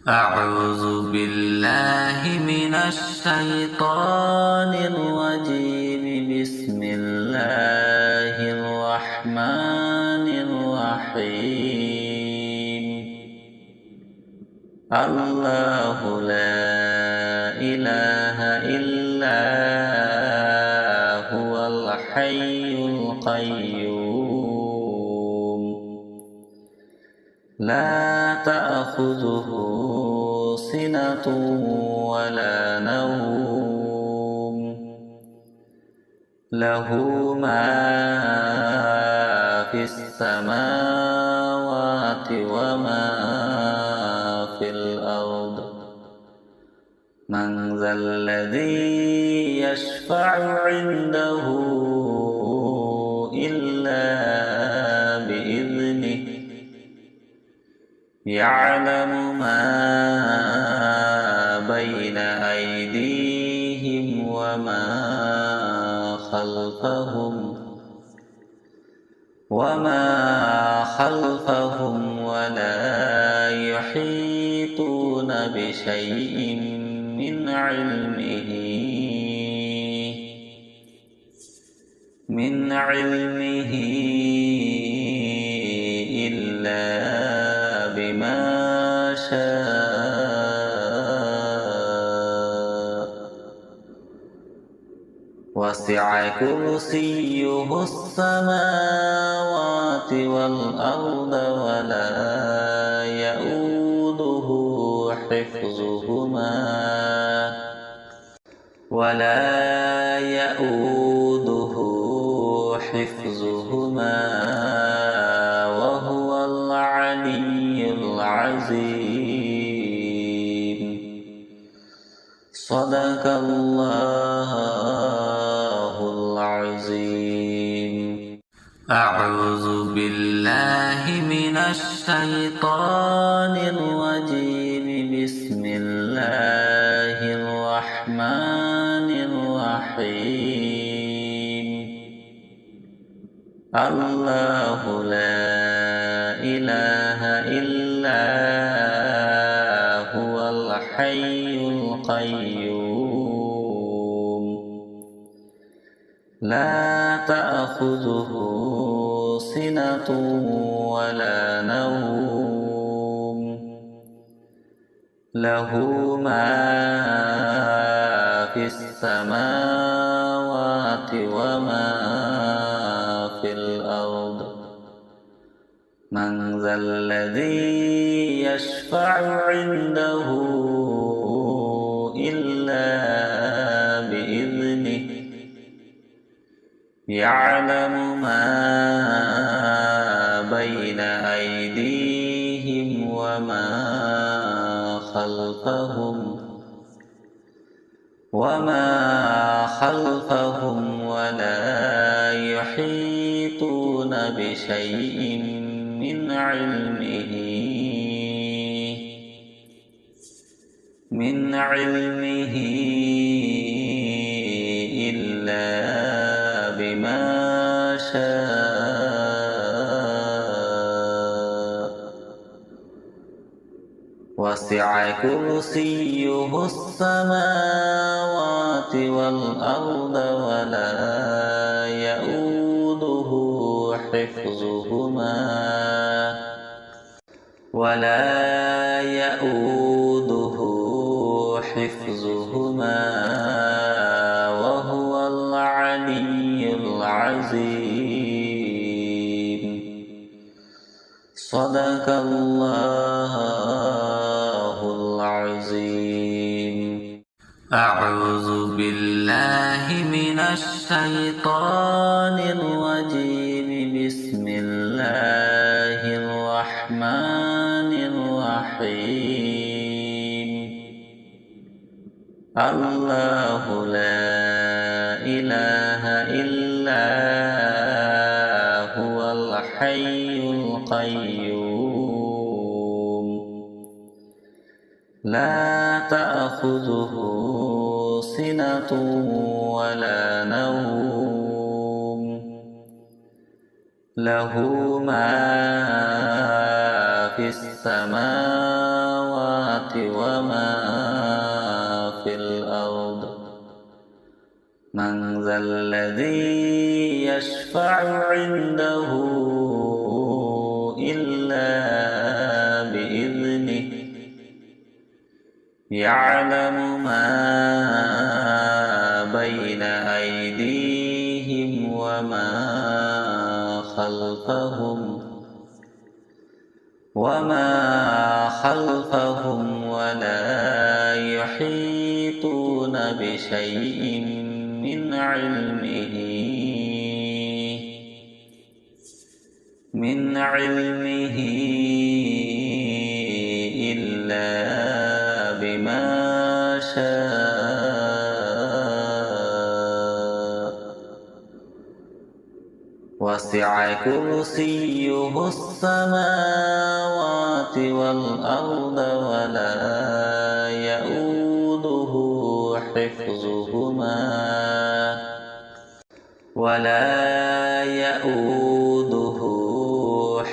أعوذ بالله من الشيطان الرجيم. بسم الله الرحمن الرحيم. الله لا إله إلا هو الحي القيوم لا تأخذه سنة ولا نوم له ما في السماوات وما في الأرض. من ذا الذي يشفع عنده إلا بإذنه يعلم ما بين أيديهم وما خلفهم ولا يحيطون بشيء من علمه إلا بما شاء. وسع كرسيه السماوات والأرض ولا يؤوده حفظهما وهو العلي العظيم. صدق الله العظيم. أعوذ بالله من الشيطان الرجيم. بسم الله الرحمن الرحيم. الله لا إله إلا هو الحي القيوم لا تأخذه سنة ولا نوم له ما في السماوات وما في الأرض. من ذا الذي يشفع عنده إلا بإذنه يعلم ما بين أيديهم وما خلفهم ولا يحيطون بشيء من علمه إلا بما شاء. وسع كرسيه السماوات والأرض ولا يؤوده حفظهما وهو العلي العظيم. صدق الله العظيم. أعوذ بالله من الشيطان الرجيم. بسم الله الرحمن الرحيم. الله لا إله إلا هو الحي القيوم لا تأخذه سنة ولا نوم له ما في السماوات وما في الأرض من ذا الذي يشفع عنده إلا بإذنه يعلم ما بين أيديهم وما خلفهم ولا يحيطون بشيء من علمه إلا بما شاء وسع كرسيه السماوات والأرض ولا يؤوده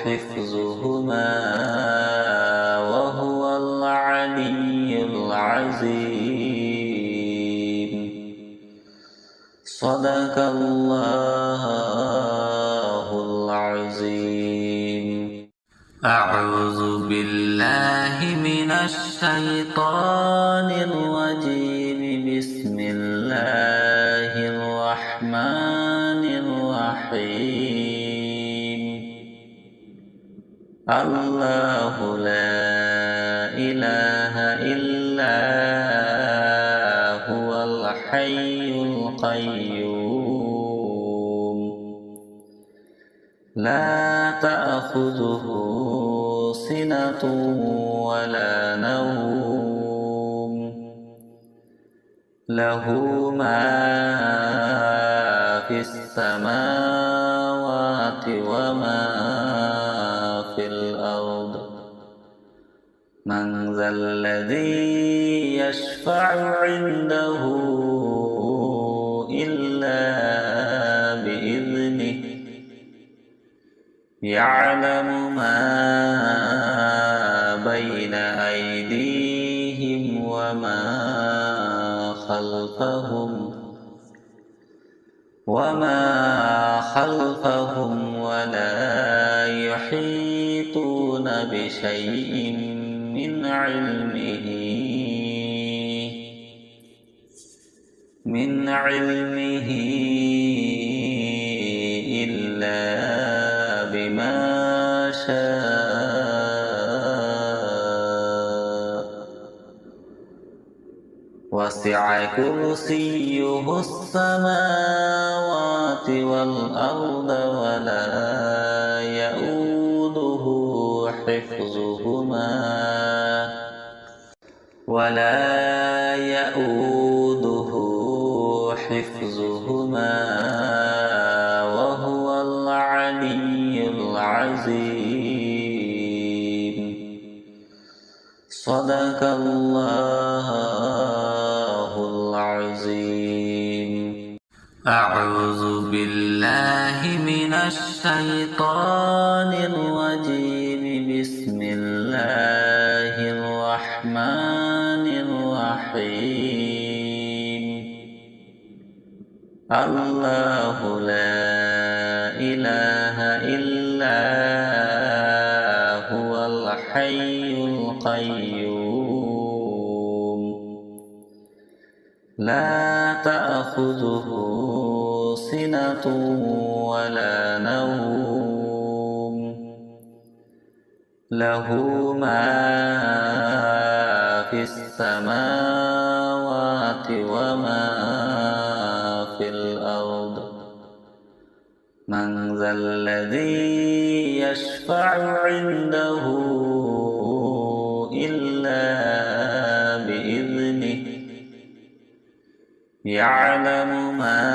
حفظهما وهو العلي العظيم. صدق الله العظيم. أعوذ بالله من الشيطان الرجيم. بسم الله الرحمن الرحيم. الله لا إله إلا هو الحي القيوم لا تأخذه سنة ولا نوم له ما في السماوات وما في الأرض من ذا الذي يشفع عنده إلا بإذنه يعلم ما بين أيديهم وما خلفهم ولا يحيطون بشيء من علمه إلا بما شاء وسع كرسيه السماوات والأرض ولا يؤوده حفظهما وهو العلي العظيم. صدق الله العظيم. أعوذ بالله من الشيطان الرجيم. بسم الله الرحمن الرحيم. الله لا إله إلا هو الحي القيوم لا تأخذه سنة ولا نوم له ما في السماوات وما في الأرض من ذا الذي يشفع عنده إلا بإذنه يعلم ما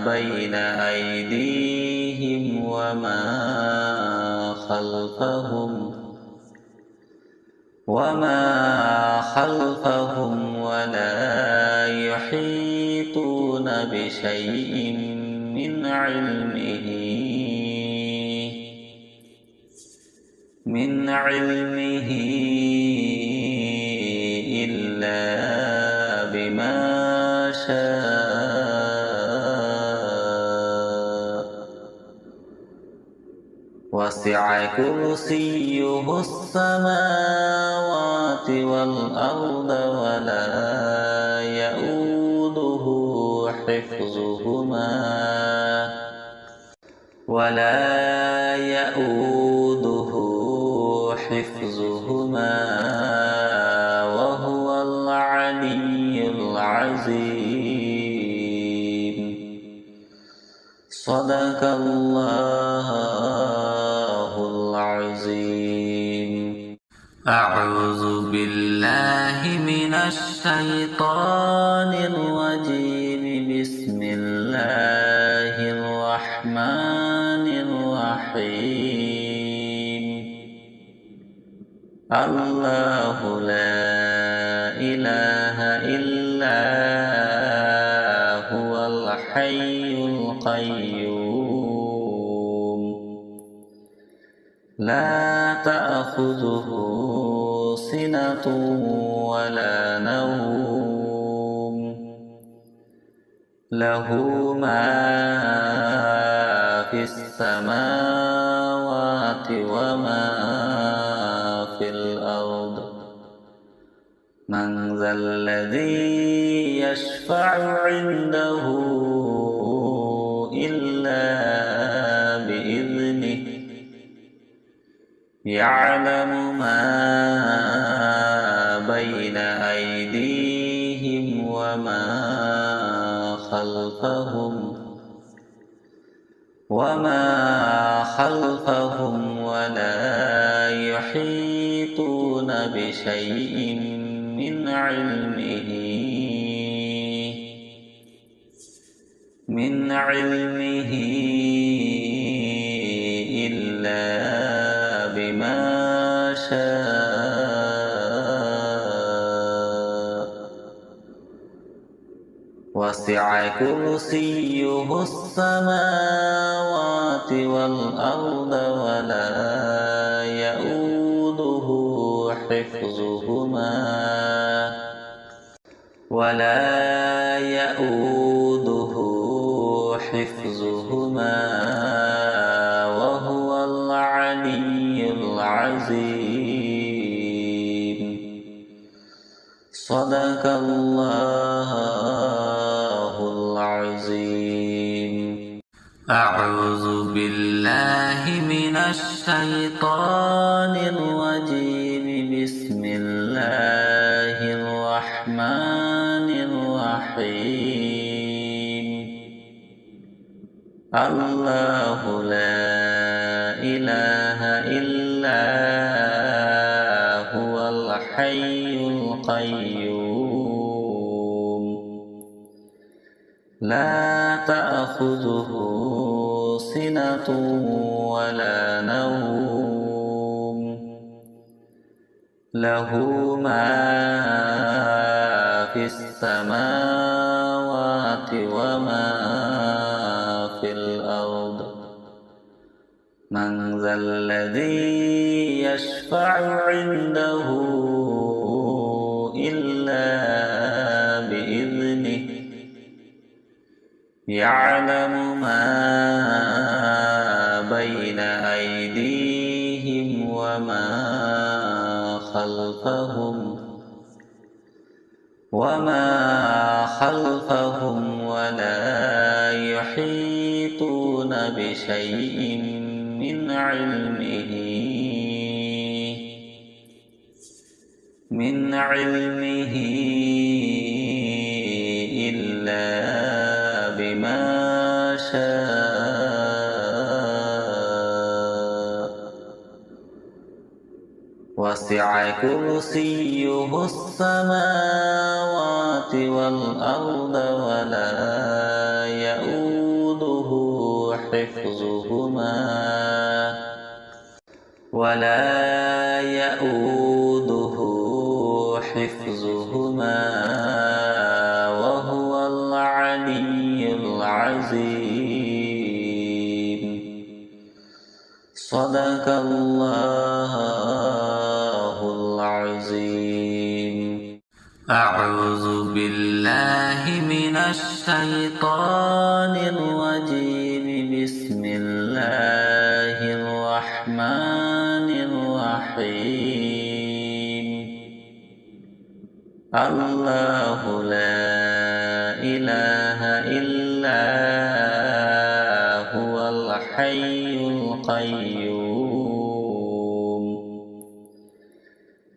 بين أيديهم وما خلفهم ولا يحيطون بشيء من علمه وسع كرسيه السماوات والأرض ولا يؤوده حفظهما وهو العلي العظيم. صدق الله العظيم. أعوذ بالله من الشيطان الرجيم. بسم الله الرحمن الرحيم. الله لا إله إلا هو الحي القيوم لا تأخذه سنة ولا نوم له ما في السماوات وما في الأرض. من ذا الذي يشفع عنده إلا بإذنه يعلم ما بين أيديهم وما خلفهم ولا يحيطون بشيء من علمه إلا بما شاء. وسع كرسيه السماوات والأرض ولا يؤوده حفظهما وهو العلي العظيم. صدق الله العظيم. أعوذ بالله من الشيطان الرجيم. بسم الله الرحمن الرحيم. الله لا إله إلا هو الحي القيوم لا تأخذه سنة ولا نوم له ما في السماوات وما في الأرض. من ذا الذي يشفع عنده إلا بإذنه يعلم ما بين أيديهم وما خلفهم ولا يحيطون بشيء من علمه إلا بما شاء. وسع كرسيه السماوات والأرض ولا يؤوده حفظهما وهو العلي العظيم. صدق الله العظيم. أعوذ بالله من الشيطان الرجيم. بسم الله الرحمن الله لا إله إلا هو الحي القيوم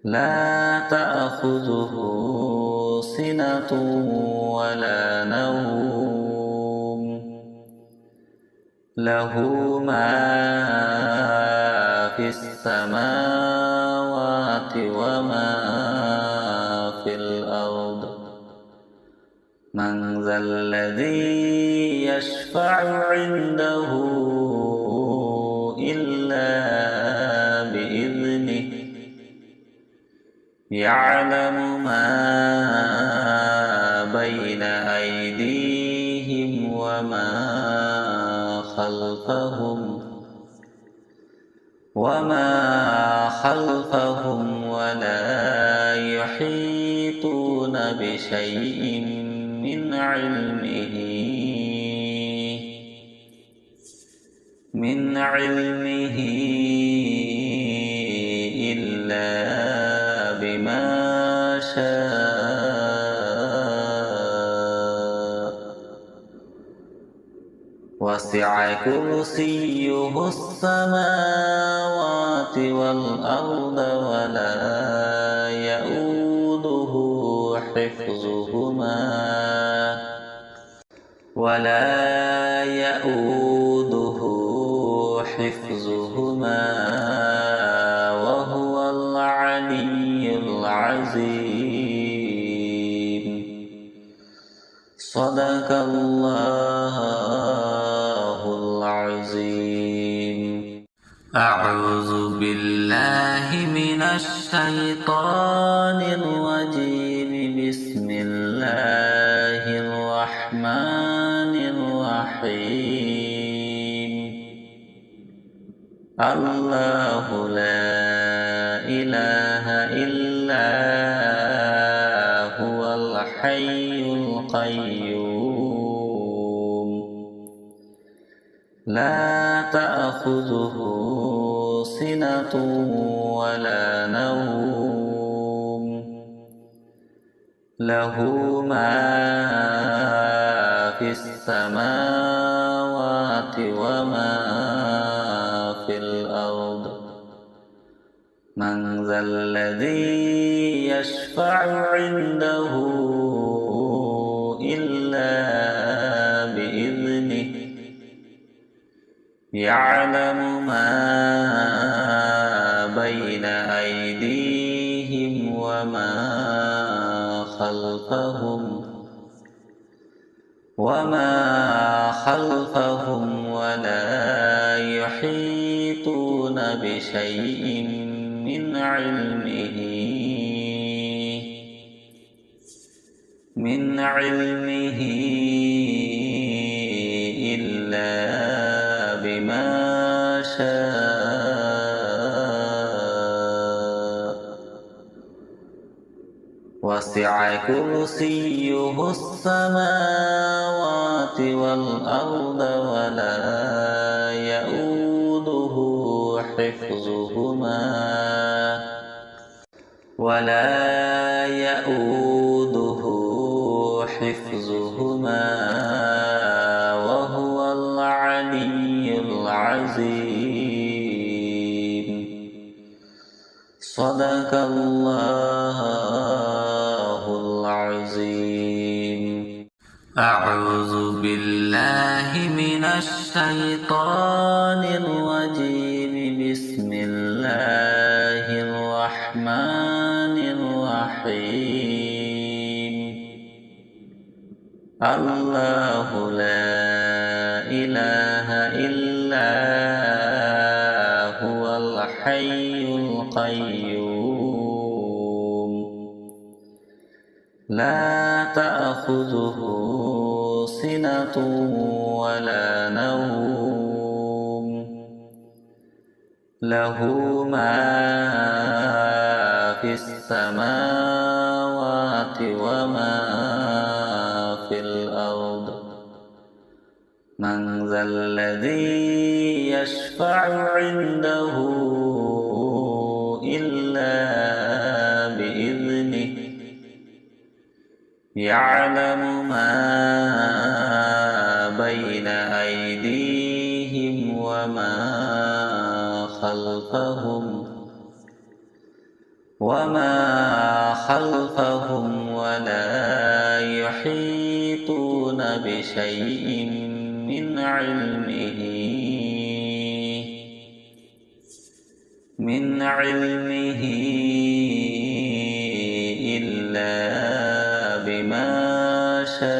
لا تأخذه سنة ولا نوم له ما في السماوات وما في الأرض من ذا الذي يشفع عنده إلا بإذنه يعلم ما بين أيديهم وما خلفهم ولا يحيطون بشيء من علمه إلا بما شاء وسع كرسيه السماوات والأرض ولا يؤوده حفظهما وهو العلي العظيم صدق الله العظيم أعوذ بالله من الشيطان الرجيم بسم الله الرحمن الرحيم الله لا إله إلا هو الحي القيوم لا تأخذه سنة ولا نوم له ما في السماوات وما في الأرض من ذا الذي يشفع عنده إلا بإذنه يعلم ما بين أيديهم وما خلفهم ولا يحيطون بشيء من علمه إلا بما شاء وسع كرسيه السماوات والأرض ولا يؤوده حفظهما وهو العلي العظيم صدق الله العظيم أعوذ بالله من الشيطان الرجيم بسم الله الرحمن الرحيم الله لا إله إلا هو الحي القيوم لا تأخذه سنة ولا نوم له ما في السماوات وما في الأرض من ذا الذي يشفع عنده إلا يعلم ما بين أيديهم وما خلفهم ولا يحيطون بشيء من علمه إلا بما شاء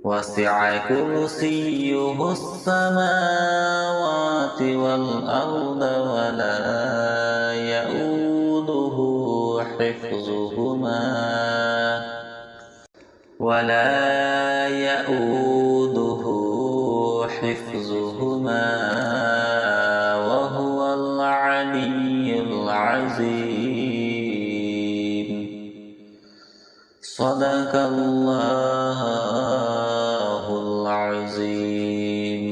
وسع كرسيه السماوات والأرض ولا يؤوده حفظهما وهو العلي العظيم. صدق الله العظيم.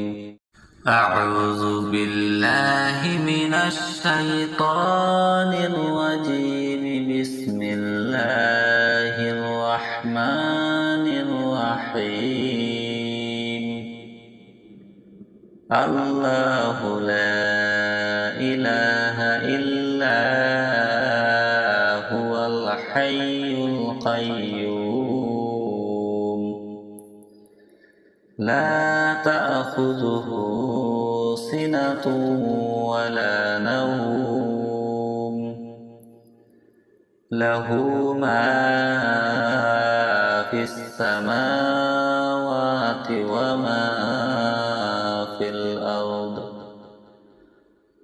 أعوذ بالله من الشيطان الرجيم. بسم الله الرحمن الرحيم. الله لا إله إلا هو الحي القيوم لا تأخذه سنة ولا نوم له ما في السماوات وما في الأرض.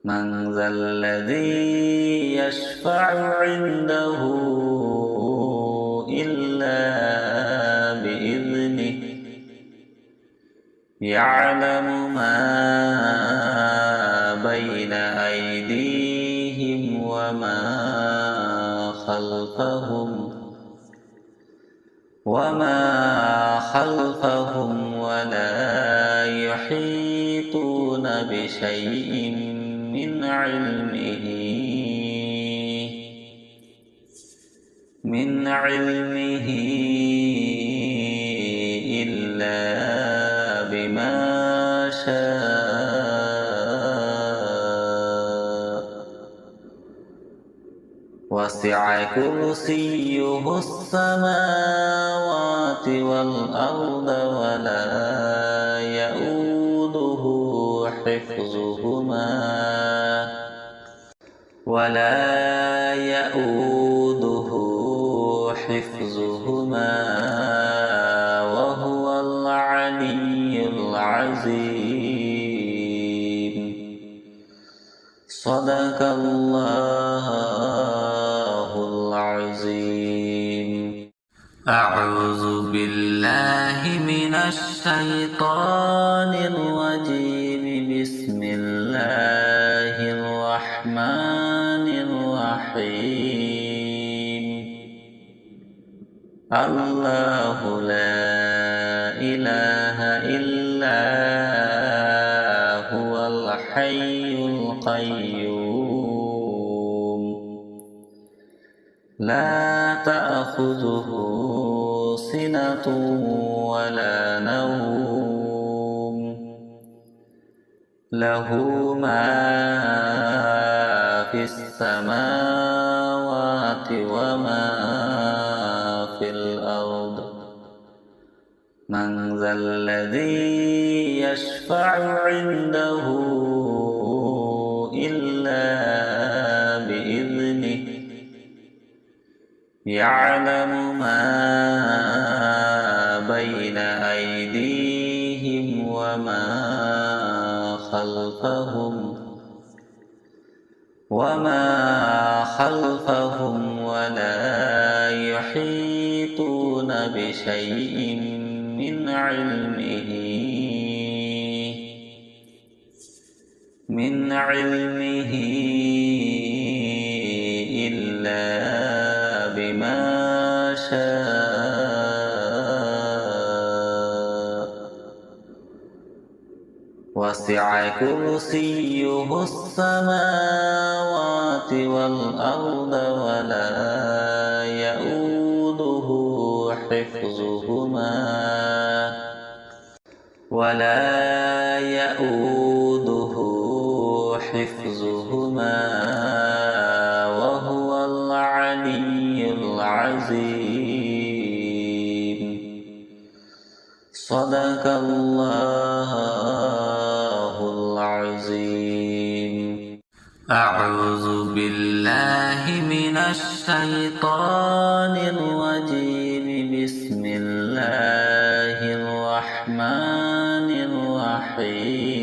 من ذا الذي يشفع عنده إلا بإذنه. يعلم ما بين أيديهم وما خلفهم ولا يحيطون بشيء من علمه إلا بما شاء وسع كرسيه السماوات والأرض ولا يؤوده حفظهما وهو العلي العظيم. صدق الله العظيم. أعوذ بالله من الشيطان الرجيم. بسم الله الرحمن الرحيم. الله لا إله إلا هو الحي القيوم لا تأخذه سنة ولا نوم له ما في السماوات وما في الأرض. من ذا الذي يشفع عنده إلا بإذنه. يعلم ما بين أيديهم وما خلفهم ولا يحيطون بشيء من علمه إلا بما شاء وسع وسع كرسيه السماوات والأرض ولا يؤوده حفظهما وهو العلي العظيم. صدق الله العظيم. أعوذ بالله من الشيطان الرجيم. بسم الله الرحمن الرحيم.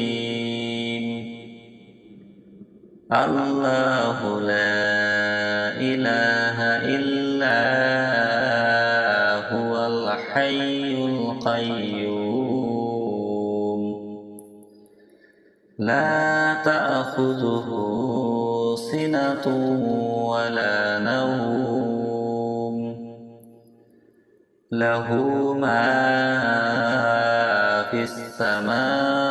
الله لا إله إلا هو الحي القيوم لا تأخذه سنة ولا نوم له ما في السماوات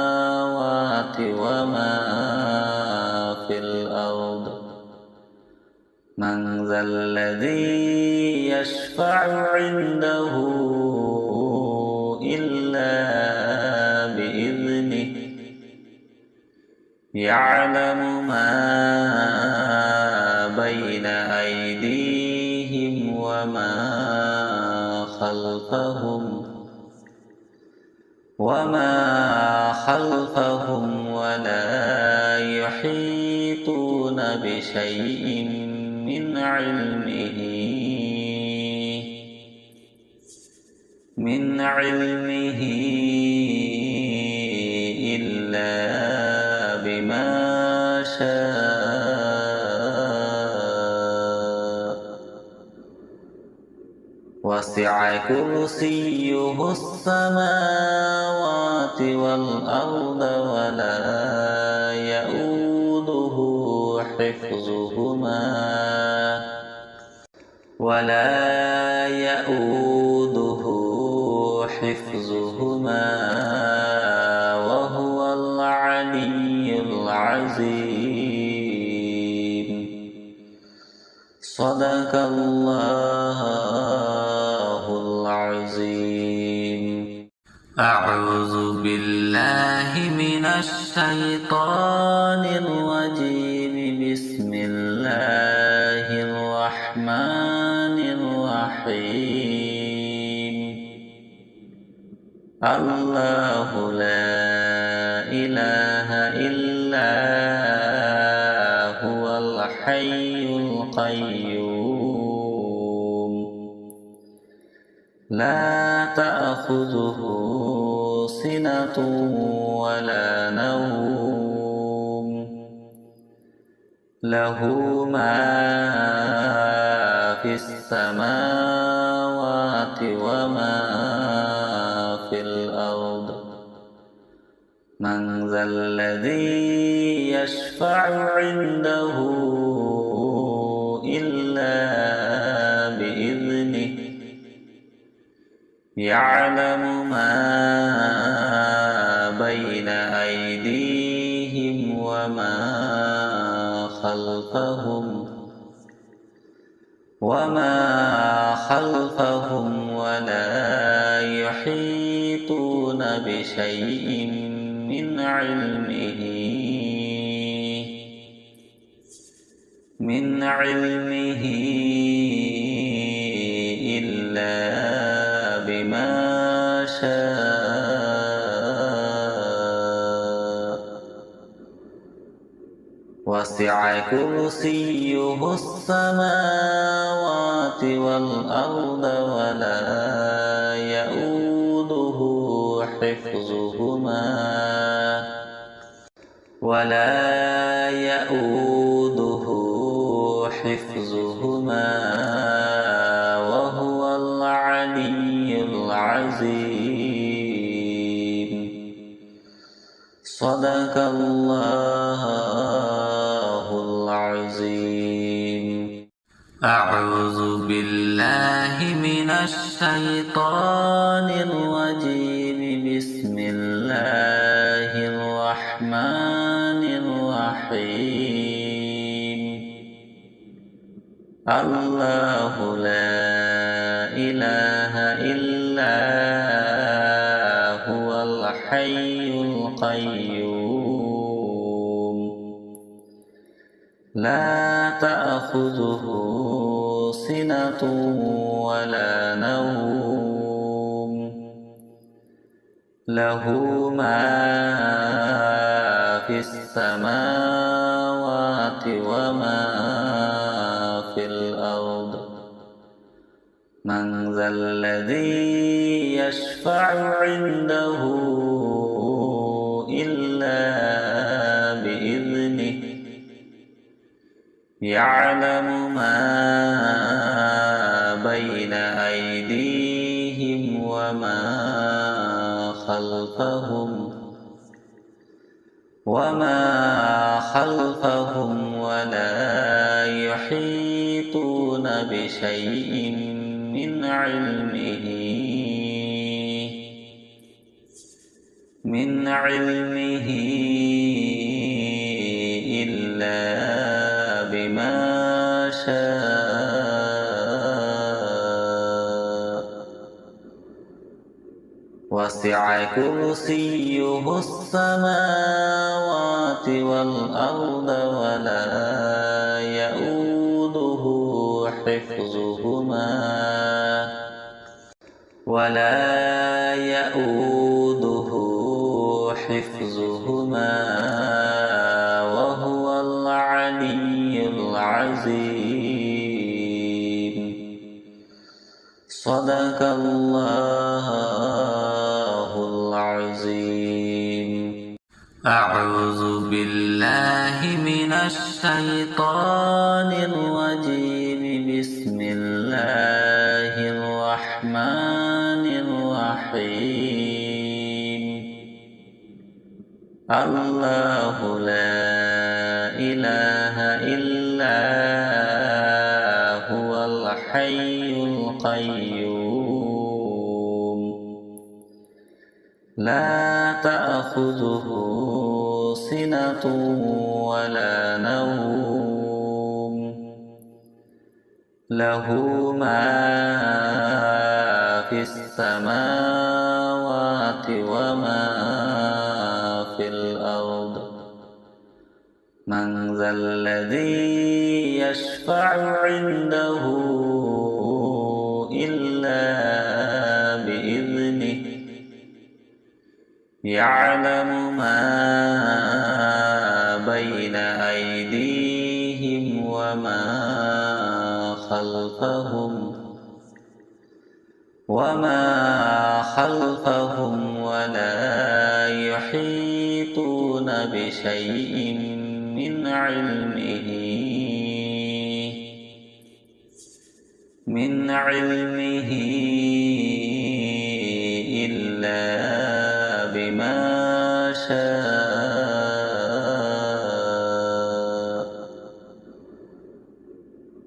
وما في الأرض. من ذا الذي يشفع عنده إلا بإذنه يعلم ما بين أيديهم وما خلفهم ولا يحيطون بشيء من علمه إلا بما شاء. وسع كرسيه السماوات والأرض ولا يؤوده حفظهما وهو العلي العظيم. صدق الله العظيم. أعوذ بالله من الشيطان الرجيم. بسم الله الرحمن الرحيم. الله لا إله إلا هو الحي القيوم لا تأخذه سنة ولا نوم له ما في السماوات وما في الأرض. من ذا الذي يشفع عنده إلا بإذنه يعلم ما بين أيديهم وما خلفهم ولا يحيطون بشيء من علمه إلا بما شاء. وسع كرسيه السماوات والأرض ولا يؤوده حفظهما وهو العلي العظيم. صدق الله العظيم. أعوذ بالله من الشيطان الرجيم. بسم الله الرحمن الرحيم الله لا إله إلا هو الحي القيوم لا تأخذه سنة ولا نوم له ما في السماوات وما في الأرض من ذا الذي يشفع عنده إلا بإذنه يعلم ما بين أيديهم وما خلفهم ولا يحيطون بشيء من علمه إلا بما شاء وسع كرسيه السماوات والأرض ولا يؤوده حفظهما وهو العلي العظيم صدق الله العظيم أعوذ بالله من الشيطان الرجيم بسم الله الرحمن الرحيم الله لا إله إلا هو الحي القيوم لا تأخذه سنة ولا نوم له ما في السماوات وما في الأرض من ذا الذي يشفع عنده إلا بإذنه يعلم ما بين أيديهم وما خلفهم ولا يحيطون بشيء من علمه إلا بما شاء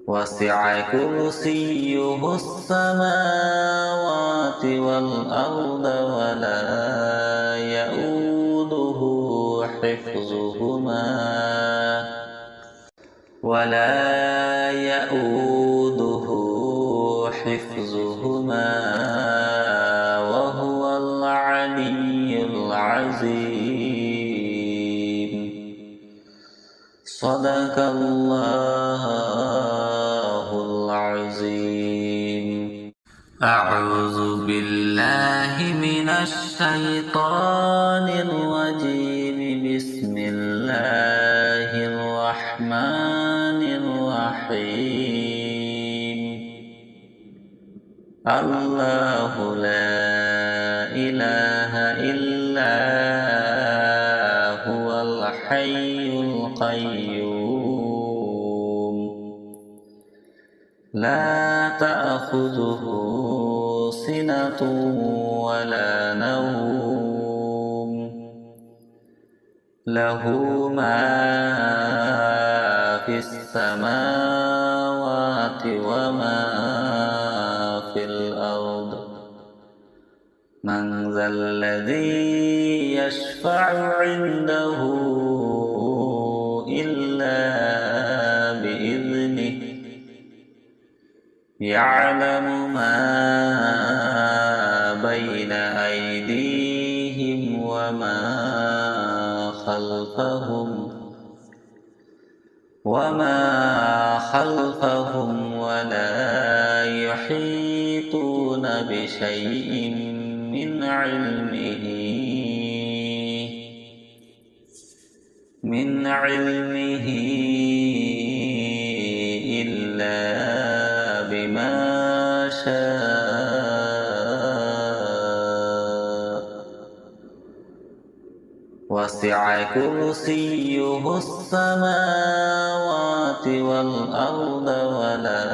وسع كرسيه السماوات والأرض ولا يؤوده حفظهما وهو العلي العظيم صدق الله العظيم أعوذ بالله من الشيطان الرجيم بسم الله الرحمن الرحيم الله لا إله إلا هو الحي القيوم لا تأخذه سنة ولا نوم له ما في السماوات وما في الأرض من ذا الذي يشفع عنده يعلم ما بين أيديهم وما خلفهم ولا يحيطون بشيء من علمه إلا بما شاء وسع كرسيه السماوات والأرض ولا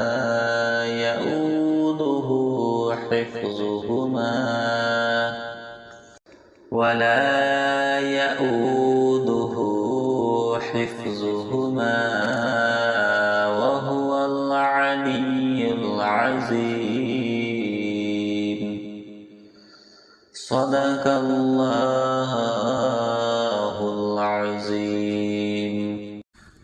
يؤوده حفظهما وهو العلي العظيم. صدق الله العظيم.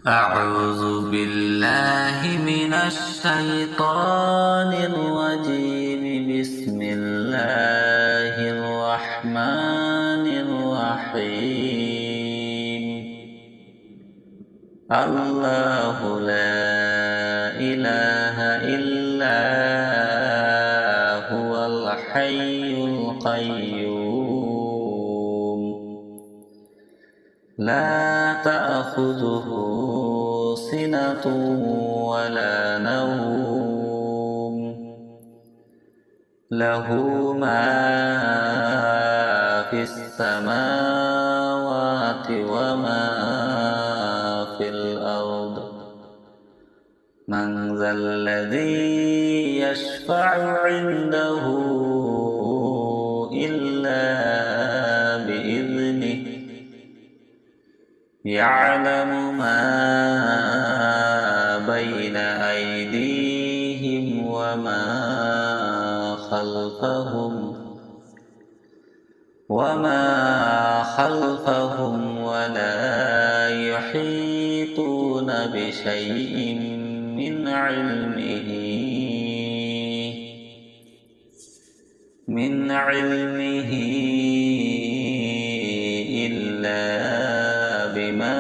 أعوذ بالله من الشيطان الرجيم. بسم الله الرحمن الرحيم. الله لا إله إلا هو الحي القيوم لا تأخذه سنة ولا نوم له ما في السماوات وما في الأرض. من ذا الذي يشفع عنده إلا بإذنه. يعلم ما بين أيديهم وما خلفهم ولا يحيطون بشيء من علمه إلا بما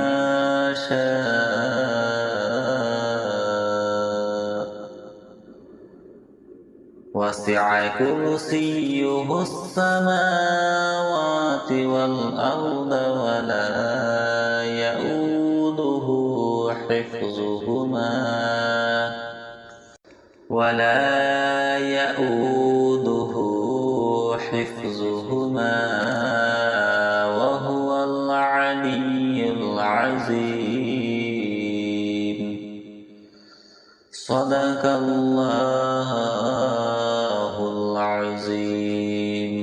شاء وسع كرسيه السماوات والأرض ولا يؤوده حفظهما وهو العلي العظيم. صدق الله العظيم.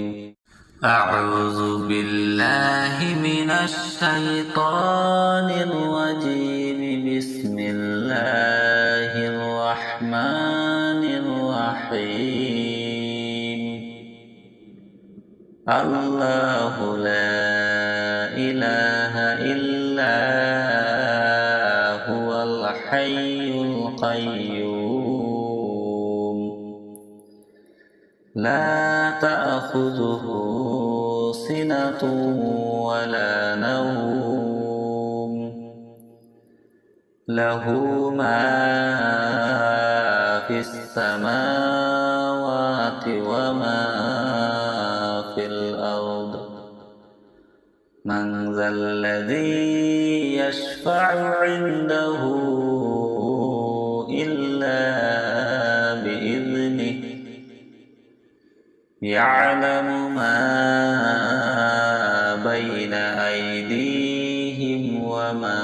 أعوذ بالله من الشيطان الرجيم. بسم الله الرحمن الرحيم. الله لا إله إلا هو الحي القيوم لا تأخذه سنة ولا نوم له ما في السماوات وما في الأرض. من ذا الذي يشفع عنده إلا بإذنه. يعلم ما بين أيديهم وما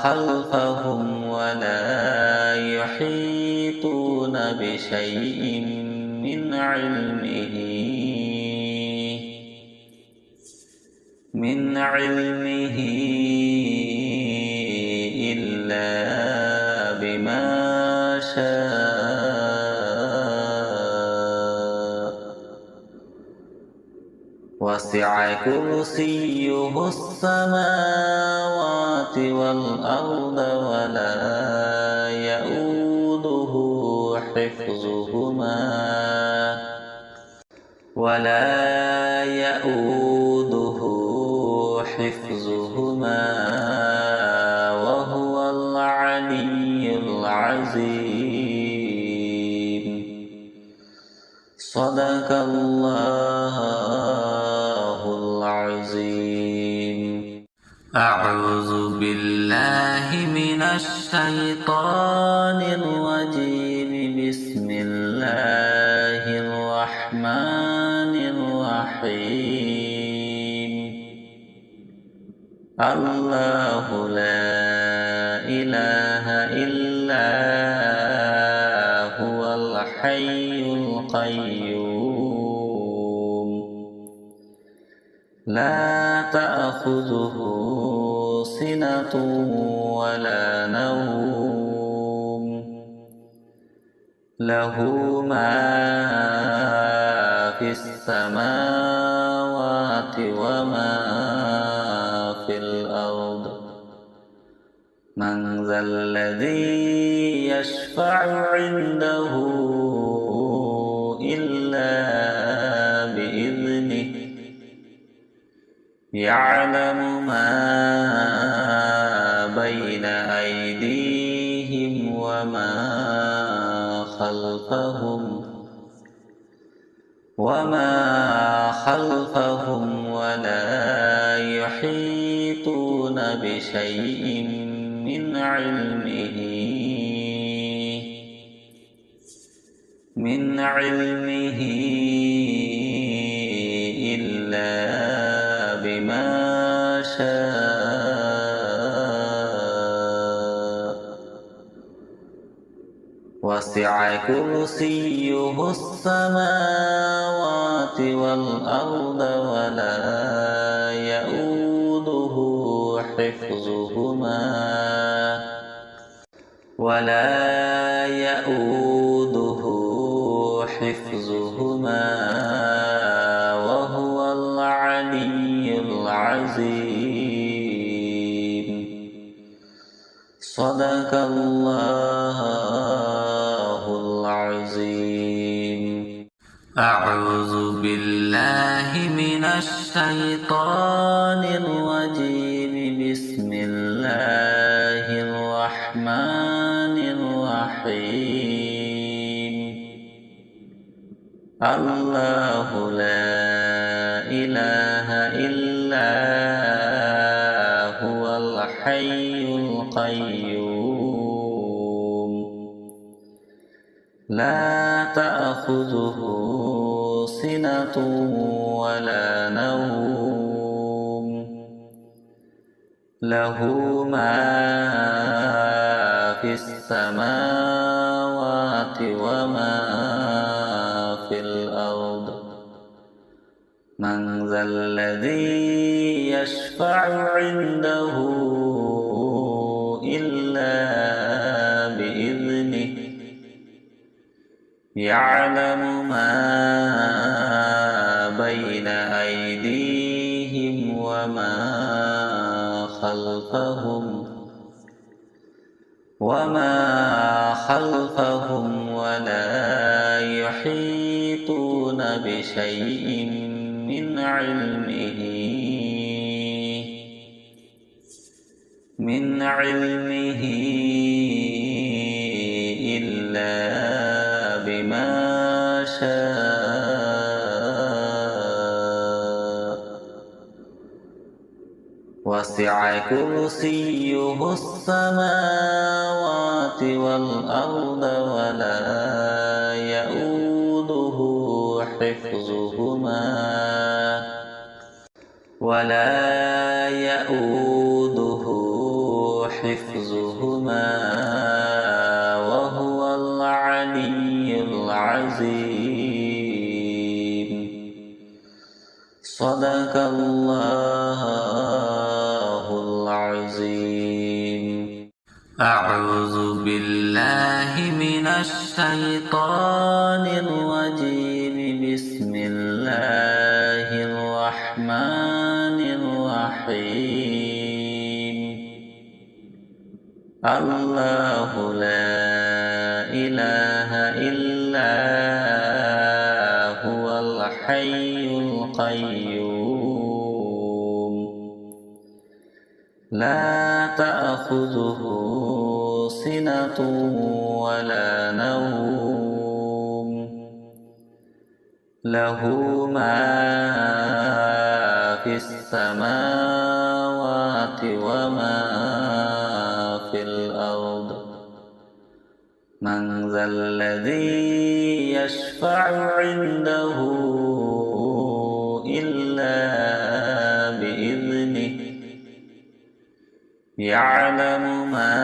خلفهم ولا يحيطون بشيء من علمه إلا بما شاء وسع كرسيه السماوات والأرض ولا يؤوده حفظهما وهو العلي العظيم. صدق الله العظيم. أعوذ بالله من الشيطان الرجيم. بسم الله الرحمن الرحيم. الله لا إله إلا هو الحي القيوم لا تأخذه سنة ولا نوم له ما في السماوات وما في الأرض. من ذا الذي يشفع عنده إلا بإذنه يعلم ما بين أيديهم وما خلفهم ولا يحيطون بشيء من علمه إلا بما شاء. وسع كرسيه السماوات والأرض ولا يؤوده حفظهما وهو العلي العظيم. صدق الله العظيم. أعوذ بالله من الشيطان الرجيم. بسم الله الرحمن الرحيم. الله لا إله إلا هو الحي القيوم لا تأخذه سنة ولا نوم له ما في السماوات وما في الأرض. من ذا الذي يشفع عنده إلا بإذنه يعلم ما بين أيديهم وما خلفهم ولا يحيطون بشيء من علمه إلا بما شاء. وسع كرسيه السماوات والأرض ولا يؤوده حفظهما وهو العلي العظيم. صدق الله العظيم. أعوذ بالله من الشيطان الرجيم. بسم الله الرحمن الرحيم الله لا إله إلا هو الحي القيوم لا تأخذه سنة ولا نوم له ما في السماوات وما في الأرض من ذا الذي يشفع عنده إلا بإذنه يعلم ما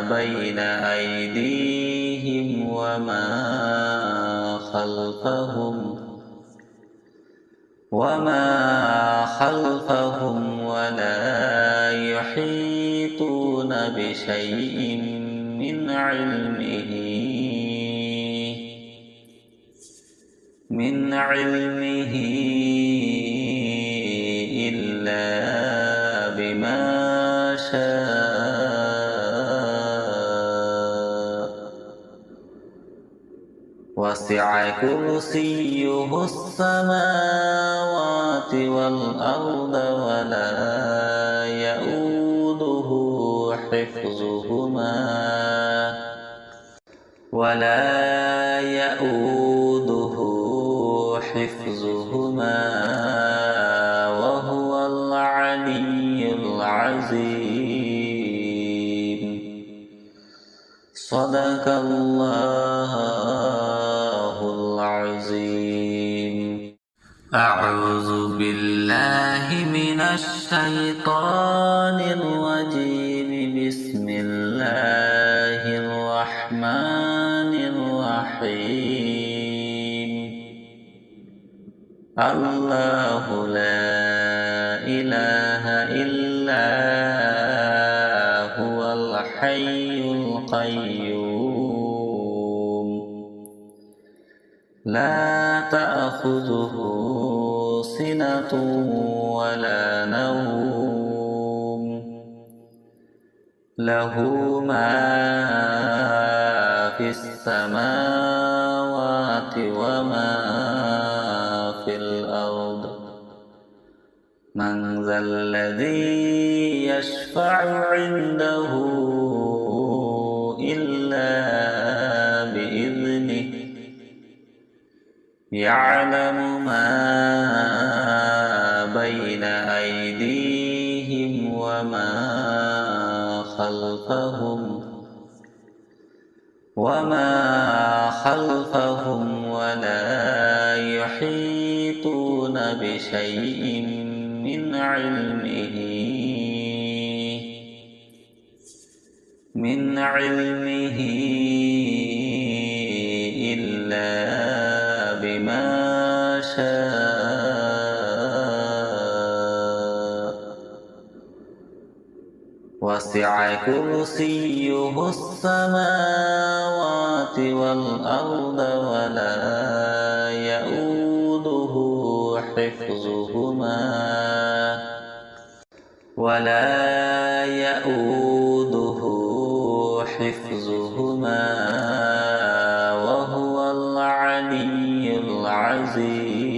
بين أيديهم وما خلفهم ولا يحيطون بشيء من علمه إلا بما شاء وسع كرسيه السماوات والأرض ولا يؤوده حفظهما وهو العلي العظيم صدق الله العظيم أعوذ بالله من الشيطان الرجيم بسم الله الرحمن الرحيم الله لا إله إلا هو الحي القيوم لا تأخذه سنة ولا نوم له ما في السماوات وما في الأرض من ذا الذي يشفع عنده إلا بإذنه يعلم ما بين أيديهم وما خلفهم ولا يحيطون بشيء من علمه إلا بما شاء وسع كرسيه السماوات والأرض ولا يؤوده حفظهما وهو العلي العظيم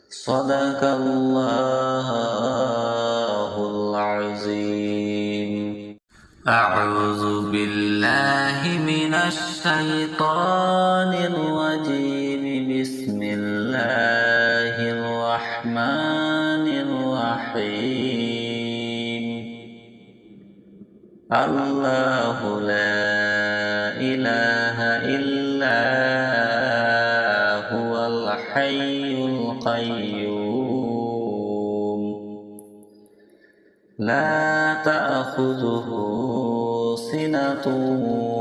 صدق الله العظيم أعوذ بالله من الشيطان الرجيم بسم الله الرحمن الرحيم الله لا إله إلا هو الحي القيوم لا تأخذه سنة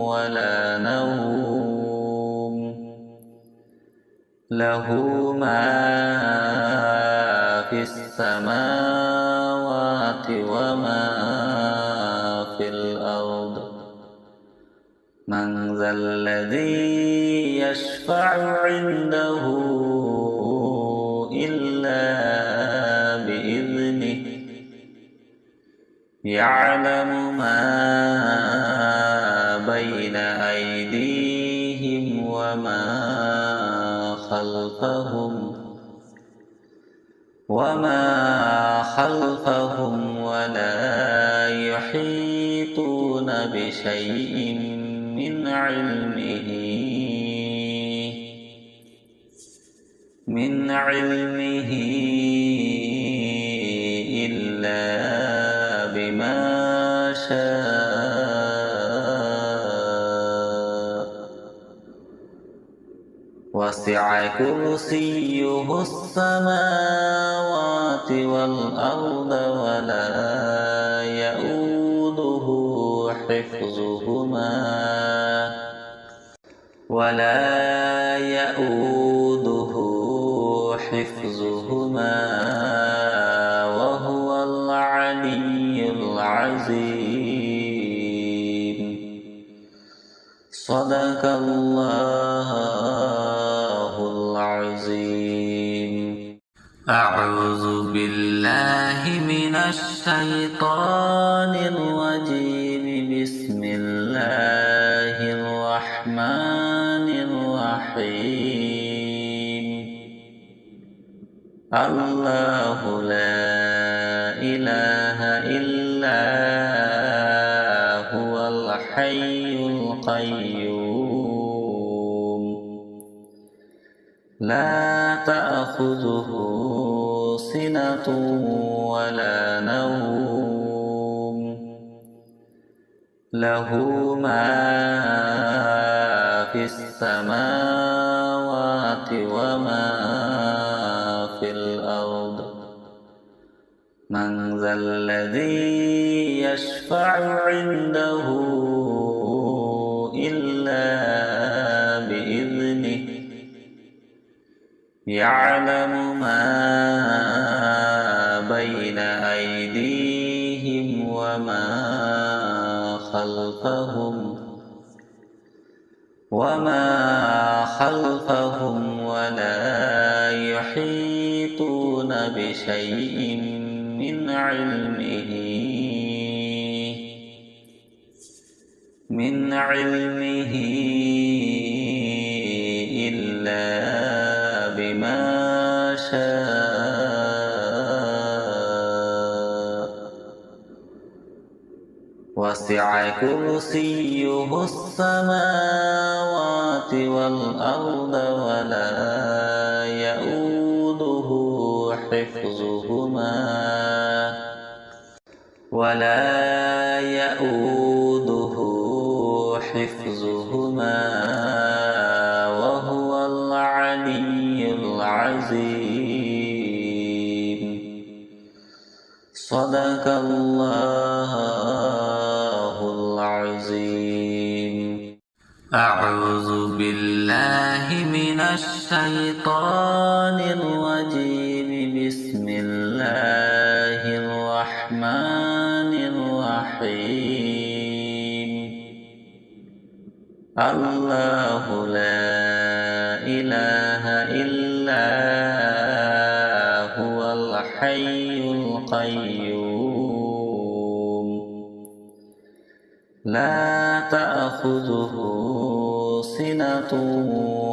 ولا نوم له ما في السماوات وما في الأرض من ذا الذي يشفع عنده يعلم ما بين أيديهم وما خلفهم ولا يحيطون بشيء من علمه إلا بما شاء وسع كرسيه السماوات والأرض ولا يؤوده حفظهما وهو العلي العظيم. صدق الله العظيم. أعوذ بالله من الشيطان الرجيم. بسم الله الرحمن الرحيم. الله لا إله إلا هو الحي القيوم لا تأخذه سنة ولا نوم له ما في السماوات وما في الأرض. من ذا الذي يشفع عنده إلا بإذنه. يعلم ما بين أيديهم وما خلفهم ولا يحيطون بشيء من علمه إلا بما شاء وسع كرسيه السماوات والأرض ولا يؤوده حفظهما وهو العلي العظيم. صدق الله العظيم. أعوذ بالله من الشيطان الرجيم. بسم الله الرحمن الرحيم. الله لا إله إلا هو الحي القيوم لا تأخذه سنة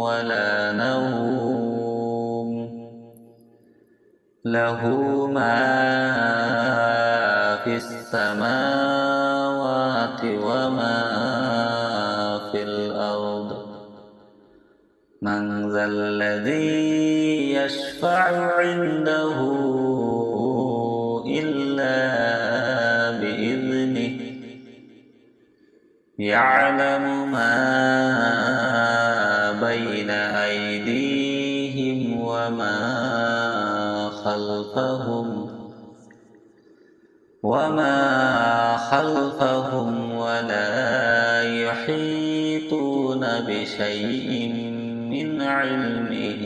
ولا نوم له ما في السماوات وما في الأرض. من ذا الذي يشفع عنده إلا بإذنه. يعلم ما بين أيديهم وما خلفهم ولا يحيطون بشيء من علمه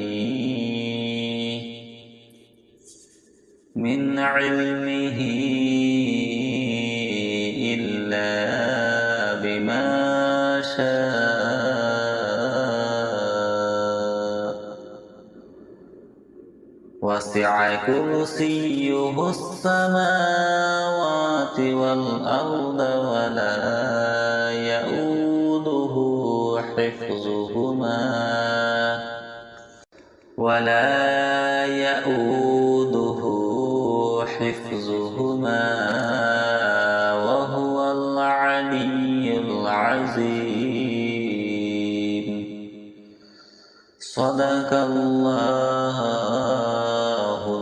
إلا بما شاء وسع كرسيه السماوات والأرض ولا يؤوده حفظهما وهو العلي العظيم. صدق الله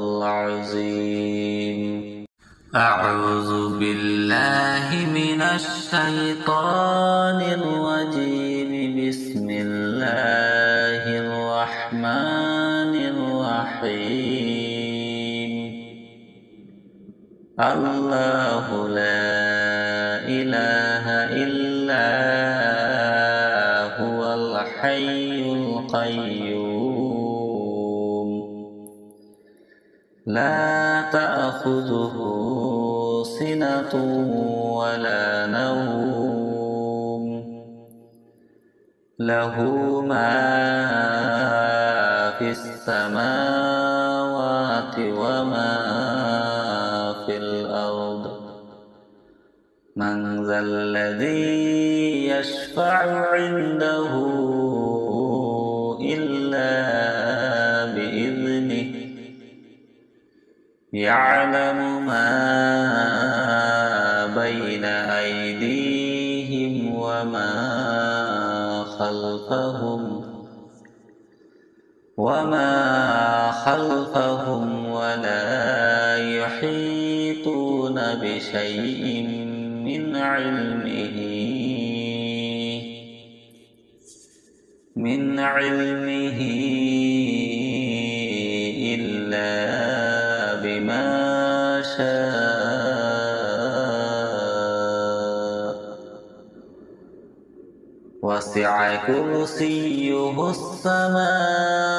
العظيم. أعوذ بالله من الشيطان الرجيم. بسم الله الرحمن الرحيم. الله لا إله إلا هو الحي القيوم لا تأخذه سنة ولا نوم له ما في السماوات وما في الأرض. من ذا الذي يشفع عنده إلا بإذنه يعلم ما بين أيديهم وما خلفهم ولا يحيطون بشيء من علمه إلا بما شاء. وسع كرسيه السماوات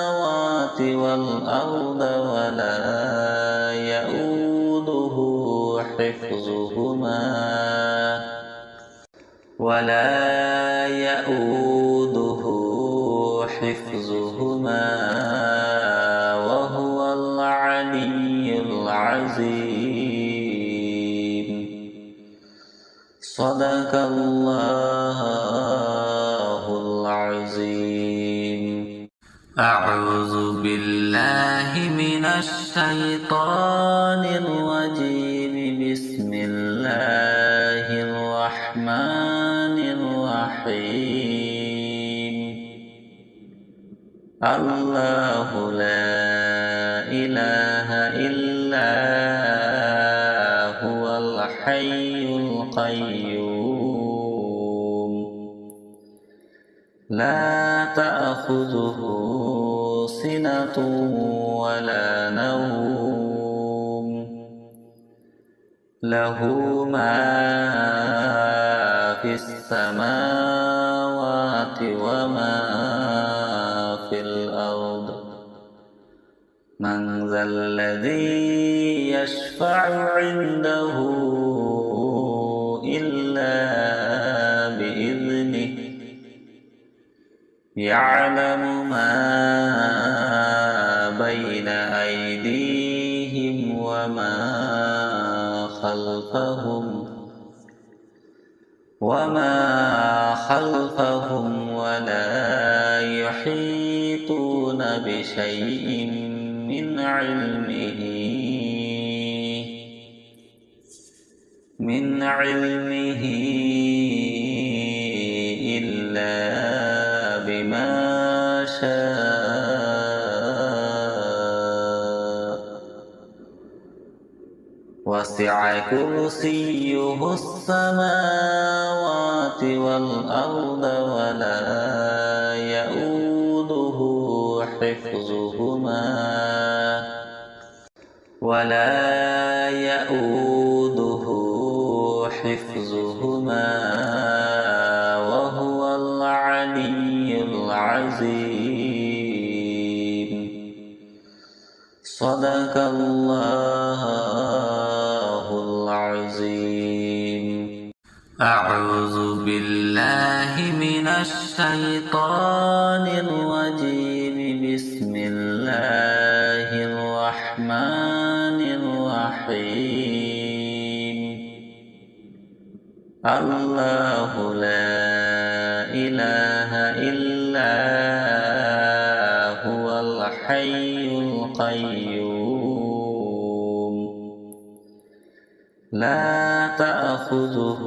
والأرض ولا يؤوده حفظهما وهو العلي العظيم. صدق الله العظيم. أعوذ بالله من الشيطان الرجيم. بسم الله الرحمن الرحيم. الله لا إله إلا هو الحي القيوم لا تأخذه سنة ولا نوم له ما في السماوات وما في الأرض. من ذا الذي يشفع عنده إلا بإذنه يعلم ما بين أيديهم وما خلفهم ولا يحيطون بشيء من علمه إلا بما شاء. وسع كرسيه السماوات والأرض ولا يؤوده حفظهما وهو العلي العظيم. صدق الله العظيم. أعوذ بالله من الشيطان الرجيم. بسم الله الرحمن الله لا إله إلا هو الحي القيوم لا تأخذه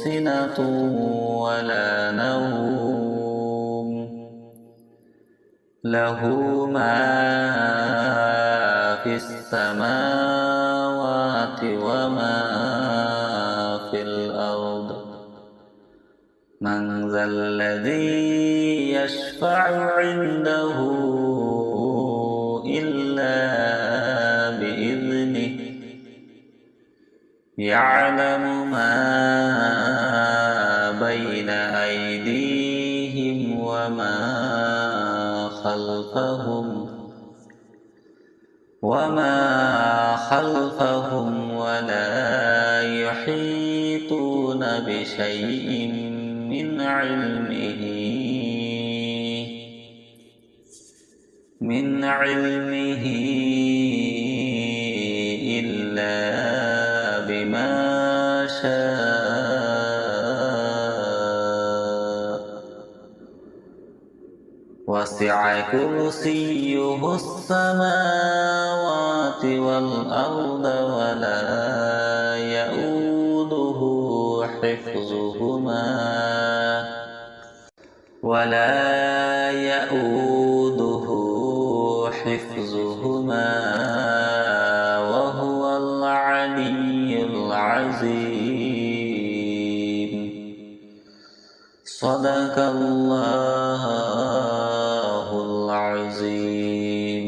سنة ولا نوم له ما في السماوات وما في الأرض من ذا الذي يشفع عنده إلا بإذنه يعلم ما بين أيديهم وما خلفهم ولا يحيطون بشيء من علمه إلا بما شاء وسع كرسيه السماوات والأرض ولا يؤوده حفظهما وهو العلي العظيم صدق الله العظيم.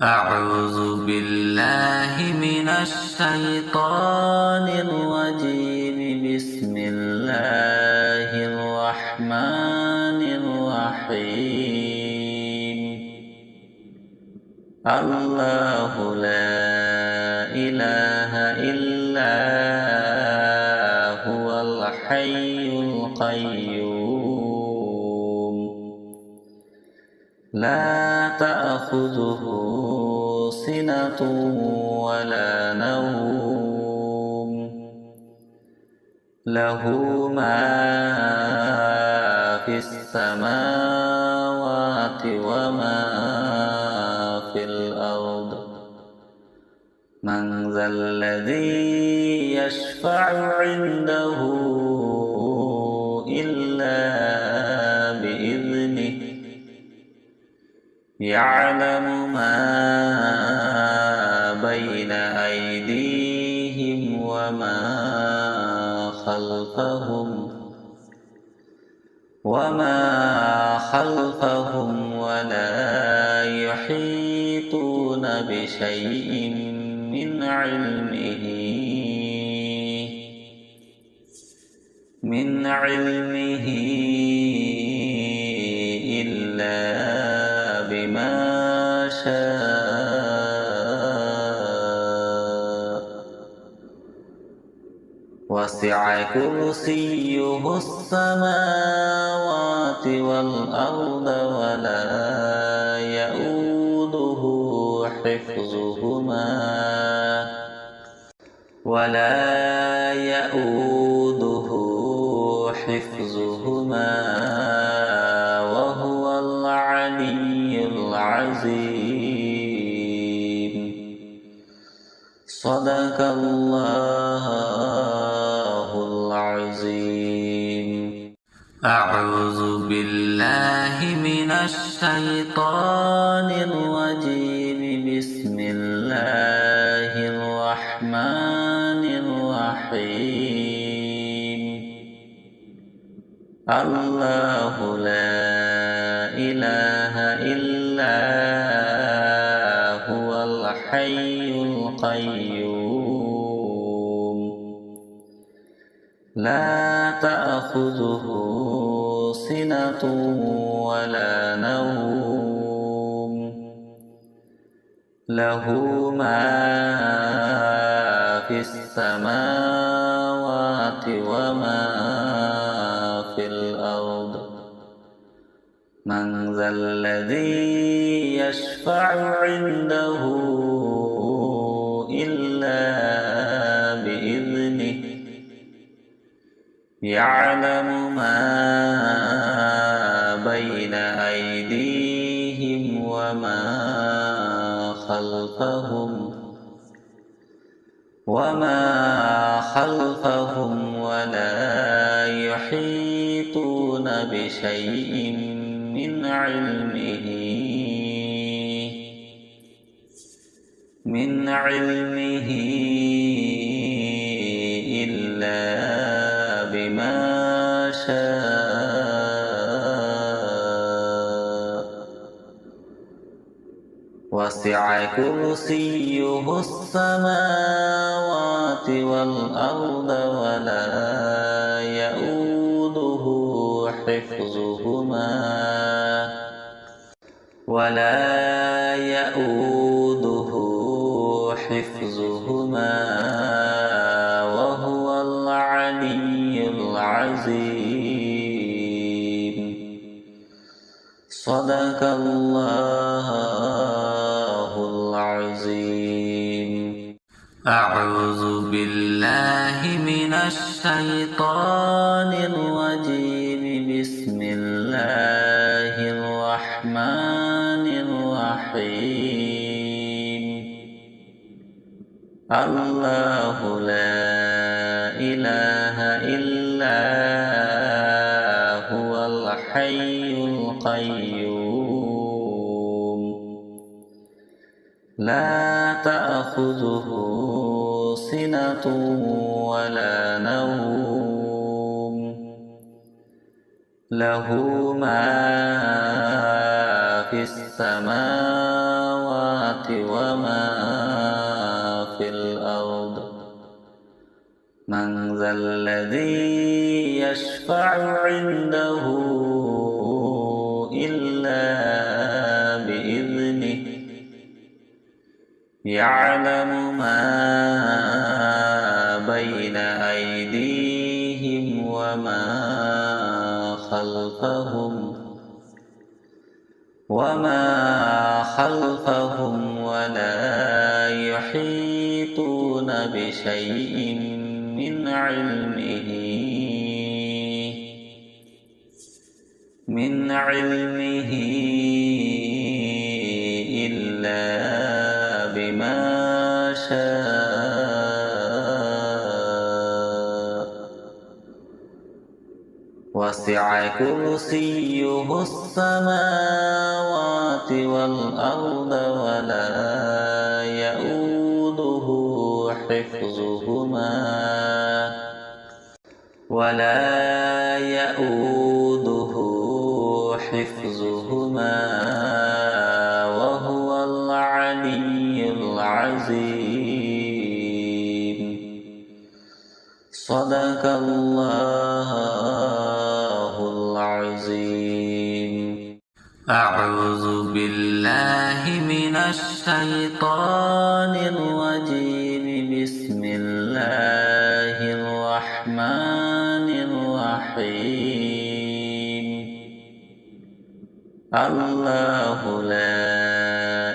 أعوذ بالله من الشيطان الرجيم. بسم الله الرحمن الرحيم. الله لا إله إلا هو الحي القيوم لا تأخذه سنة ولا نوم له ما في السماوات وما في الأرض من ذا الذي يشفع عنده إلا بإذنه يعلم ما بين أيديهم وما خلفهم ولا يحيطون بشيء من علمه إلا بما شاء وسع كرسيه السماوات والأرض ولا يؤوده حفظهما وهو العلي العظيم صدق الله العظيم. أعوذ بالله من الشيطان الرجيم. بسم الله الرحمن الرحيم. الله لا إله إلا هو الحي القيوم لا تأخذه سنة ولا نوم له ما في السماوات وما في الأرض من ذا الذي يشفع عنده إلا بإذنه يعلم ما بين أيديهم وما خلفهم ولا يحيطون بشيء من علمه إلا بما شاء وسع كرسيه السماوات والأرض ولا يؤوده حفظهما وهو العلي العظيم. صدق الله العظيم. أعوذ بالله من الشيطان الرجيم. بسم الله الرحمن الرحيم. الله لا إله إلا هو الحي القيوم لا تأخذه سنة ولا نوم له ما في السماوات وما في الأرض. من ذا الذي يشفع عنده إلا بإذنه. يعلم ما بين أيديهم وما خلفهم ولا يحيطون بشيء من علمه إلا بما شاء وسع كرسيه السماوات والأرض ولا يؤوده حفظهما وهو العلي العظيم. صدق الله العظيم. أعوذ بالله من الشيطان الرجيم. بسم الله الرحمن الرحيم. الله لا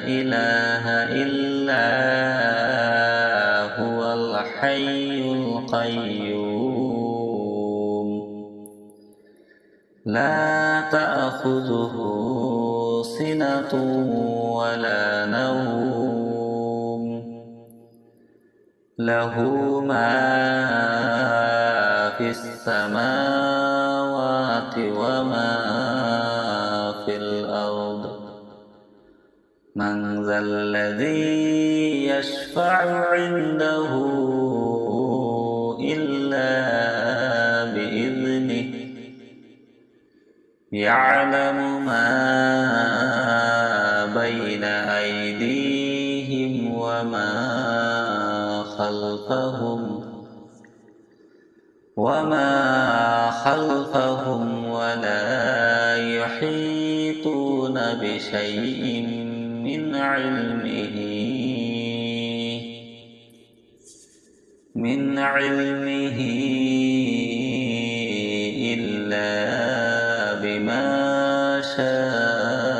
إله إلا هو الحي القيوم لا تأخذه سنة ولا نوم له ما في السماوات وما في الأرض. من ذا الذي يشفع عنده إلا بإذنه. يعلم ما بين أيديهم وما خلفهم ولا يحيطون بشيء من علمه إلا بما شاء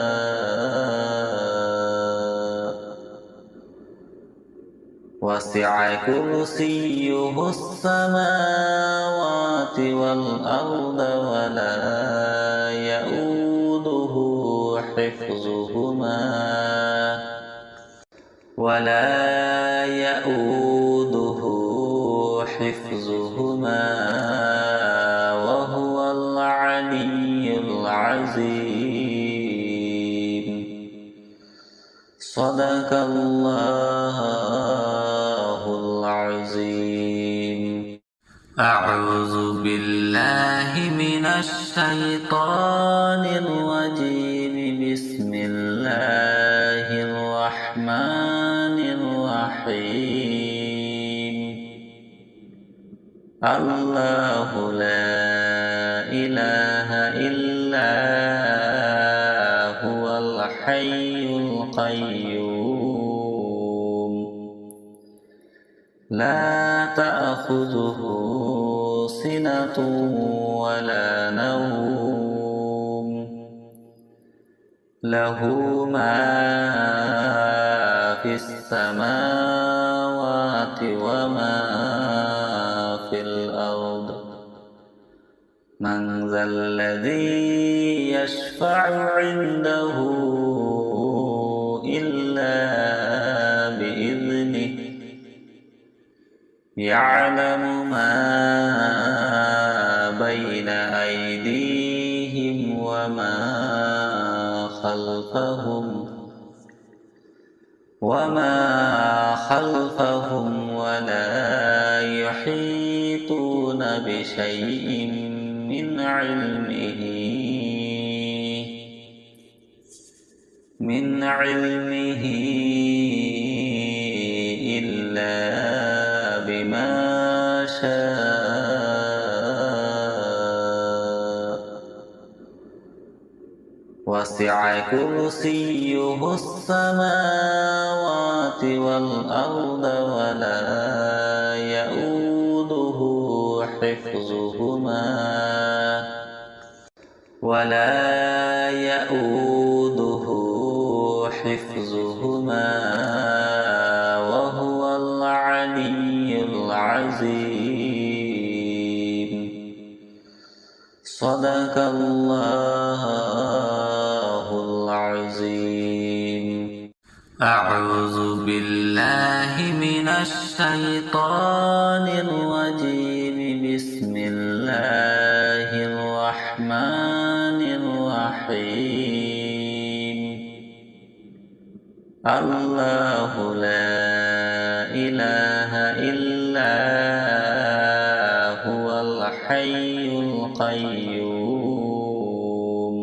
وسع كرسيه السماوات والأرض ولا يؤوده حفظهما وهو العلي العظيم. صدق الله العظيم. أعوذ بالله من الشيطان الرجيم. بسم الله الرحمن الرحيم. الله لا إله إلا هو الحي القيوم لا تأخذه سنة ولا نوم له ما في السماوات وما في الأرض. من ذا الذي يشفع عنده إلا بإذنه يعلم ما بين أيديهم وما خلفهم ولا يحيطون بشيء من علمه إلا بما شاء. وسع كرسيه السماوات والأرض ولا يؤوده حفظهما وهو العلي العظيم. صدق الله العظيم. أعوذ بالله من الشيطان الرجيم. بسم الله الرحمن الرحيم. الله لا إله إلا هو الحي القيوم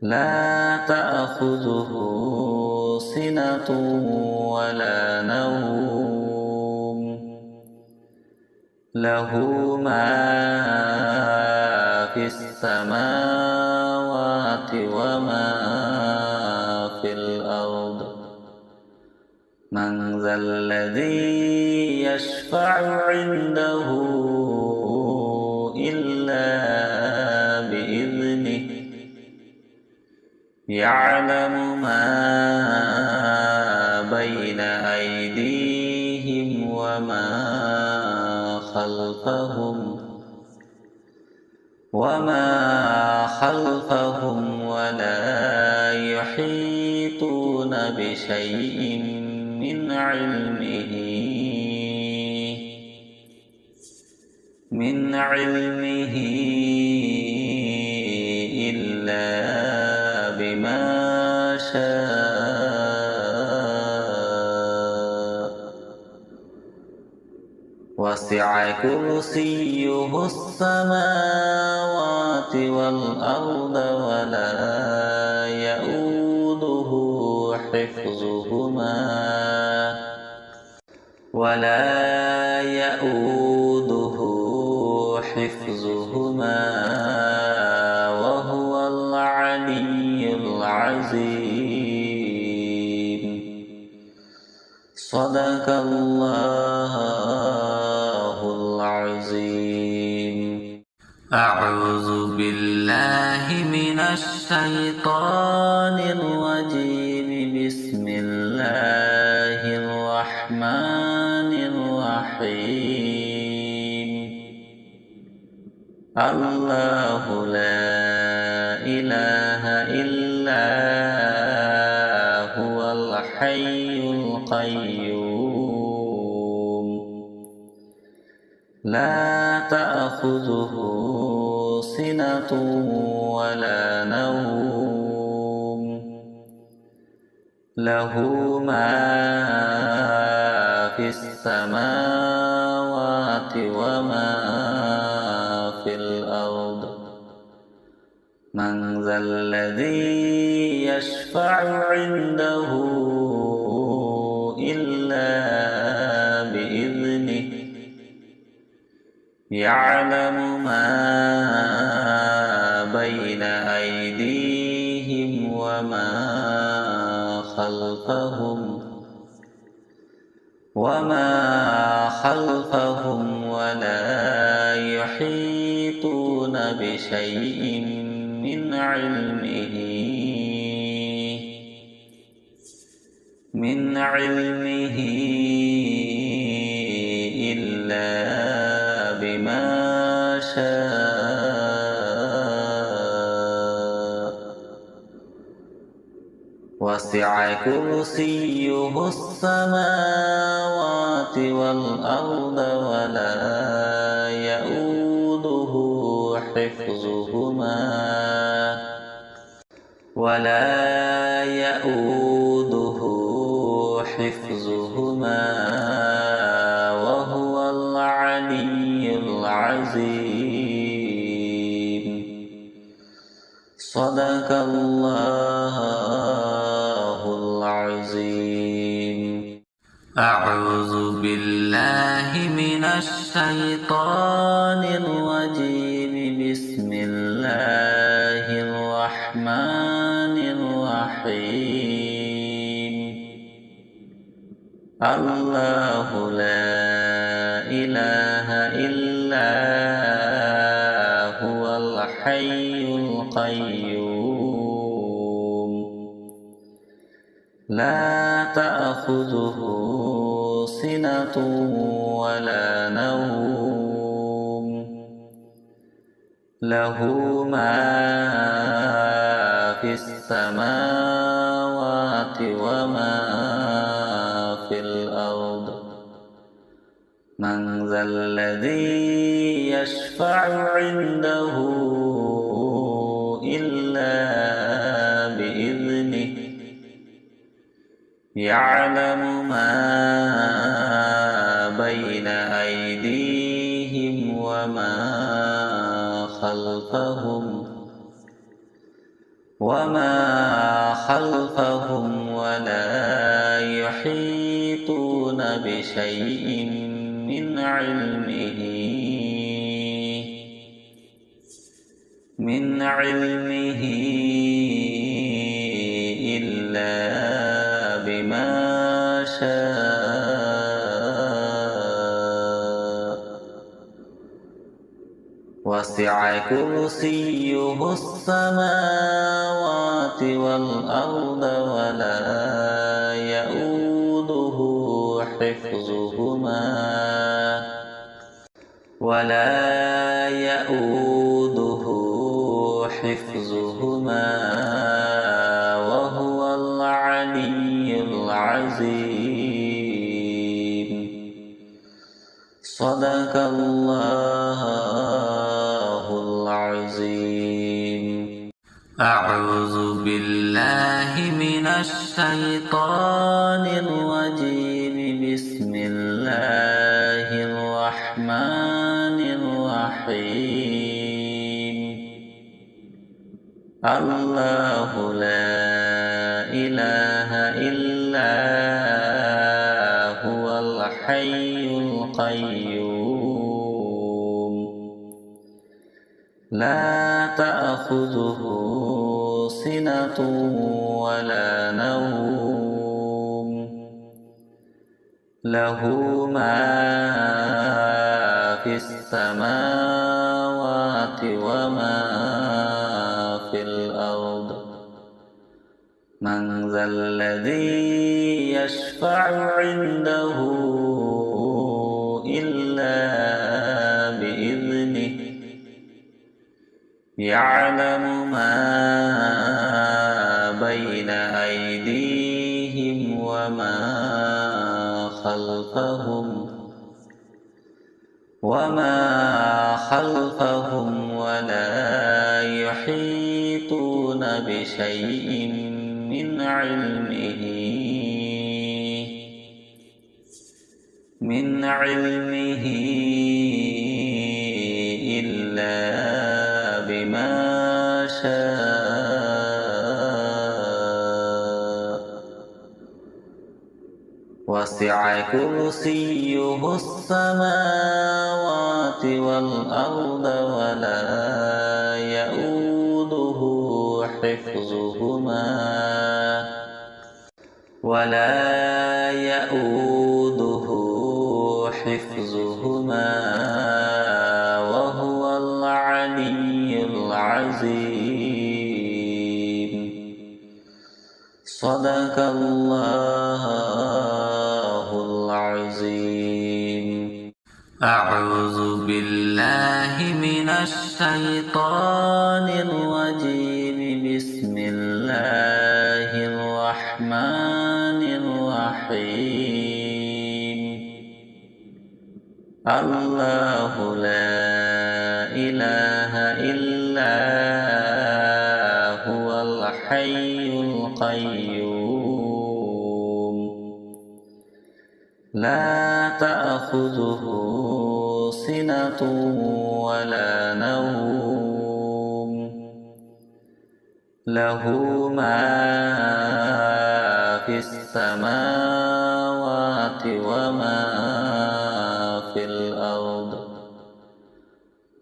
لا تأخذه سنة ولا نوم له ما في السماوات وما في الأرض. من ذا الذي يشفع عنده إلا بإذنه يعلم ما بين أيديهم وما خلفهم ولا يحيطون بشيء من علمه إلا بما شاء. وسع كرسيه السماوات والأرض ولا يؤوده حفظهما وهو العلي العظيم. صدق الله العظيم. أعوذ بالله من الشيطان الرجيم. بسم الله الرحمن الله لا إله إلا هو الحي القيوم لا تأخذه سنة ولا نوم له ما في السماوات وما في الأرض من ذا الذي يشفع عنده إلا بإذنه يعلم ما بين أيديهم وما خلفهم ولا يحيطون بشيء من علمه إلا بما شاء وسع كرسيه السماوات والأرض ولا يؤوده حفظهما وهو العلي العظيم صدق الله العظيم أعوذ بالله من الشيطان الرجيم بسم الله الرحمن الرحيم الله لا إله إلا هو الحي القيوم لا تأخذه سنة ولا نوم له ما في السماوات وما في الأرض من ذا الذي يشفع عنده إلا بإذنه يعلم ما بين أيديهم وما خلفهم ولا يحيطون بشيء من علمه إلا بما شاء وسع كرسيه السماوات والأرض ولا يؤوده حفظهما وهو العلي العظيم صدق الله العظيم أعوذ بالله من الشيطان الرجيم بسم الله الرحمن الرحيم الله لا إله إلا هو الحي القيوم لا تأخذه سنة ولا نوم له ما في السماوات وما في الأرض من ذا الذي يشفع عنده إلا بإذنه يعلم ما بين أيديهم وما خلفهم ولا يحيطون بشيء من علمه إلا بما شاء وسع كرسيه السماوات والأرض ولا يؤوده حفظهما وهو العلي العظيم. صدق الله العظيم. أعوذ بالله من الشيطان الرجيم. بسم الله الرحمن الرحيم. الله لا إله إلا هو الحي القيوم لا تأخذه سنة ولا نوم له ما في السماوات وما في الأرض.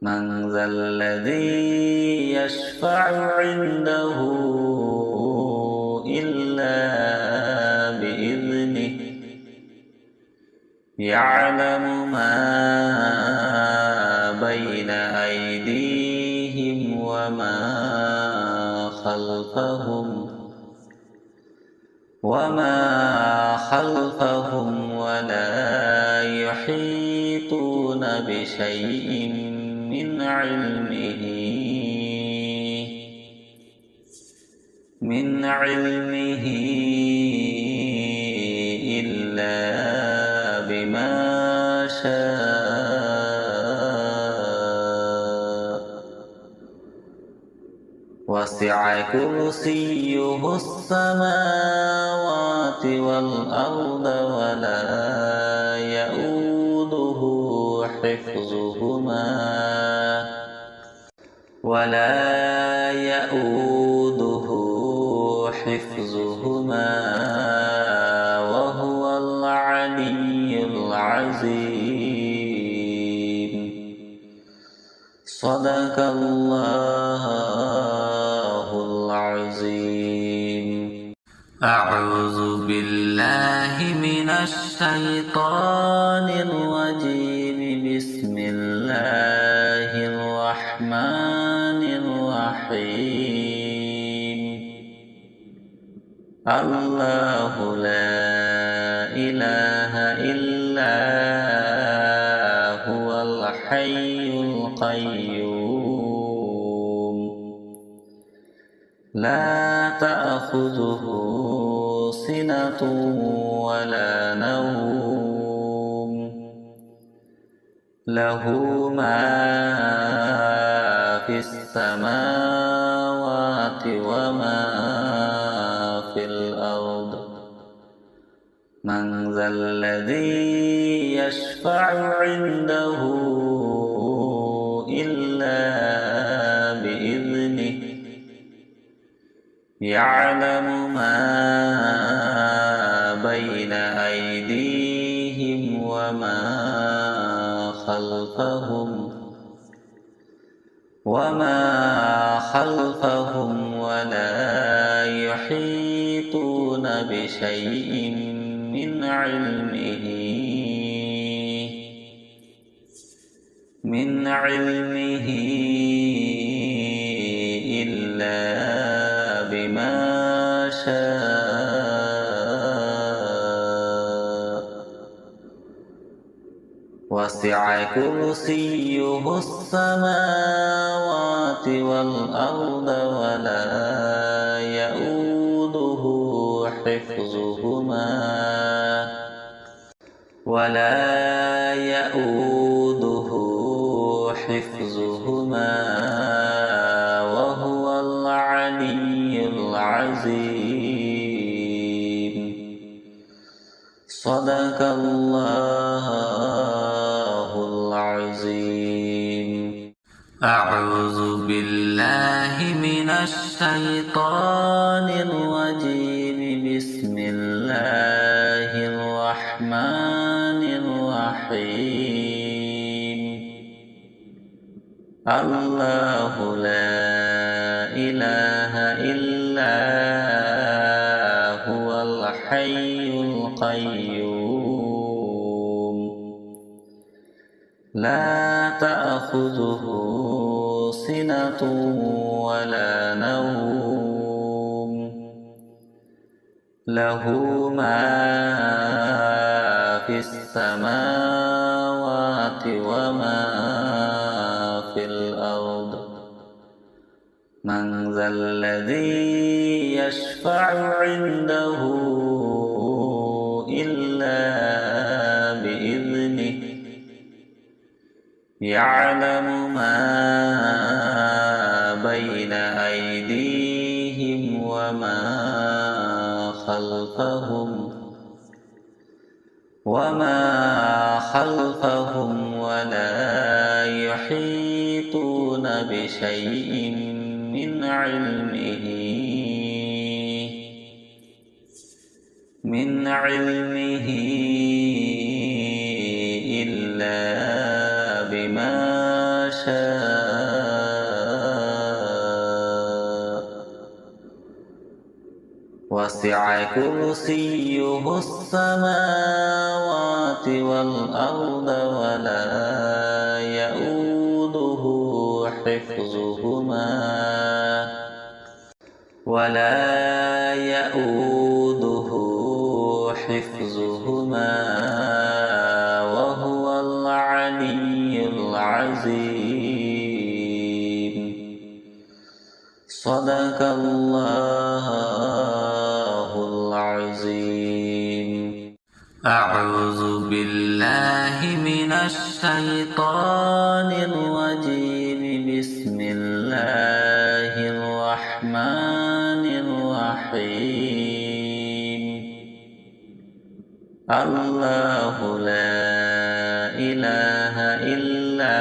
من ذا الذي يشفع عنده إلا بإذنه. يعلم ما بين أيديهم وما خلفهم ولا يحيطون بشيء من علمه إلا بما شاء وسع كرسيه السماوات والأرض ولا يؤوده حفظهما وهو العلي العظيم. صدق الله العظيم. أعوذ بالله من الشيطان الرجيم. بسم الله الرحمن الرحيم. الله لا إله إلا هو الحي القيوم لا تأخذه سنة ولا نوم له ما في السماوات وما في الأرض. من ذا الذي يشفع عنده إلا بإذنه. يعلم ما بين أيديهم وما خلفهم ولا يحيطون بشيء من علمه إلا بما شاء وسع كرسيه السماوات والأرض ولا يؤوده حفظهما وهو العلي العظيم. صدق الله العظيم. أعوذ بالله من الشيطان الرجيم. بسم الله الرحمن الرحيم. الله لا إله إلا هو الحي القيوم. لا تأخذه سنة ولا نوم. له ما في السماوات وما في الأرض. من ذا الذي يشفع عنده إلا بإذنه. يعلم ما بين أيديهم وما خلفهم ولا يحيطون بشيء من علمه إلا بما شاء. وسع كرسيه السماوات والأرض ولا يؤوده حفظهما وهو العلي العظيم. صدق الله العظيم. أعوذ بالله من الشيطان الرجيم. بسم الله الرحمن الرحيم. الله لا إله إلا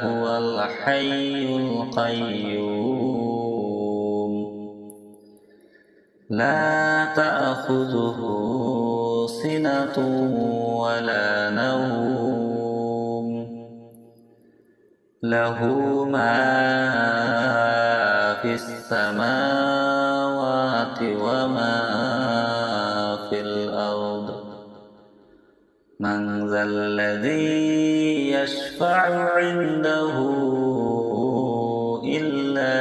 هو الحي القيوم. لا تأخذه سنة ولا نوم. له ما في السماوات وما في الأرض. من ذا الذي يشفع عنده إلا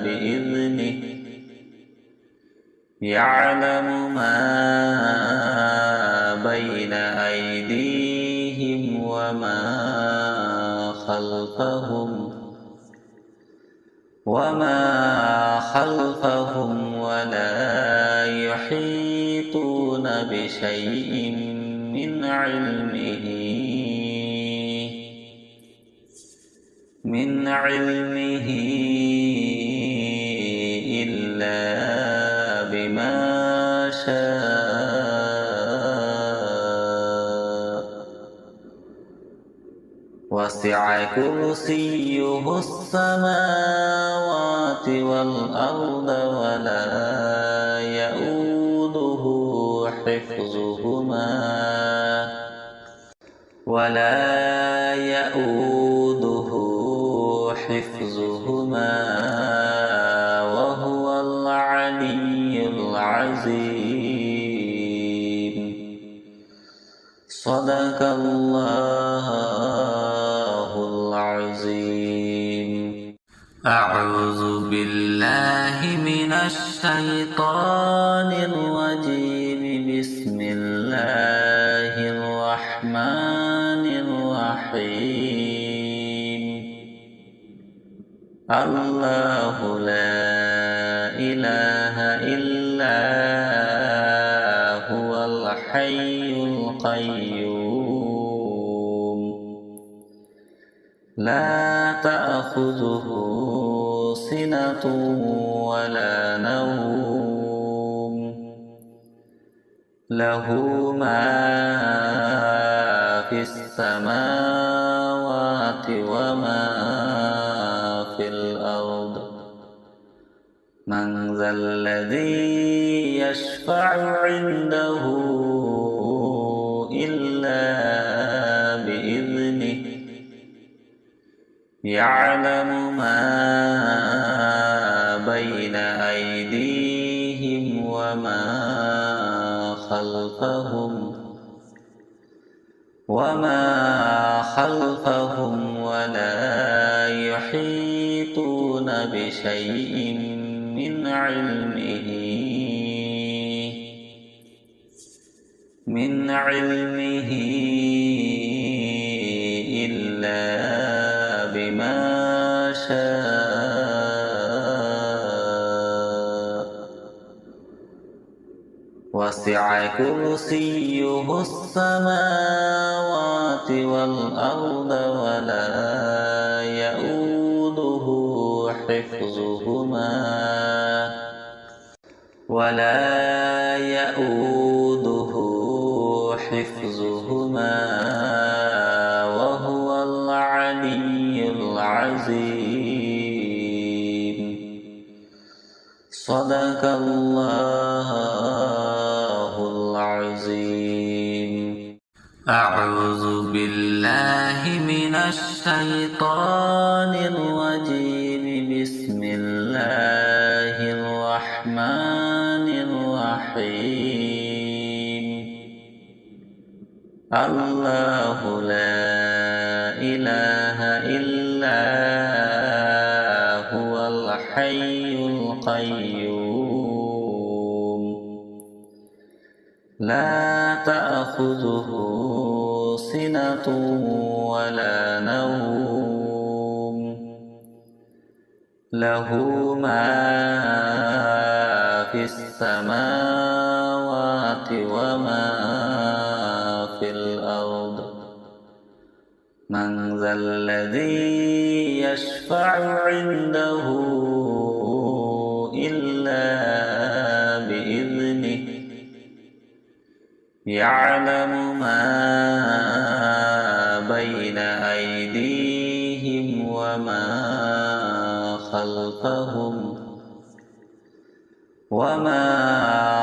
بإذنه. يعلم ما بين أيديهم وما خلفهم ولا يحيطون بشيء من علمه إلا بما شاء. وسع كرسيه السماوات والأرض ولا يؤوده حفظهما وهو العلي العظيم. صدق الله العظيم. أعوذ بالله من الشيطان الرجيم. بسم الله الرحمن الرحمن الرحيم الله لا إله إلا هو الحي القيوم لا تأخذه سنة ولا نوم له ما في السماوات وما في الأرض من ذا الذي يشفع عنده إلا بإذنه يعلم ما بين أيديهم وما خلفهم ولا يحيطون بشيء من علمه إلا بما شاء وسع كرسيه السماوات والأرض ولا يؤوده حفظهما وهو العلي العظيم صدق الله العظيم أعوذ بالله من الشيطان الرجيم بسم الله الرحمن الرحيم الله لا إله إلا هو الحي القيوم لا تأخذه سنة ولا نوم له ما في السماوات وما في الأرض من ذا الذي يشفع عنده إلا بإذنه يعلم ما بين أيديهم وما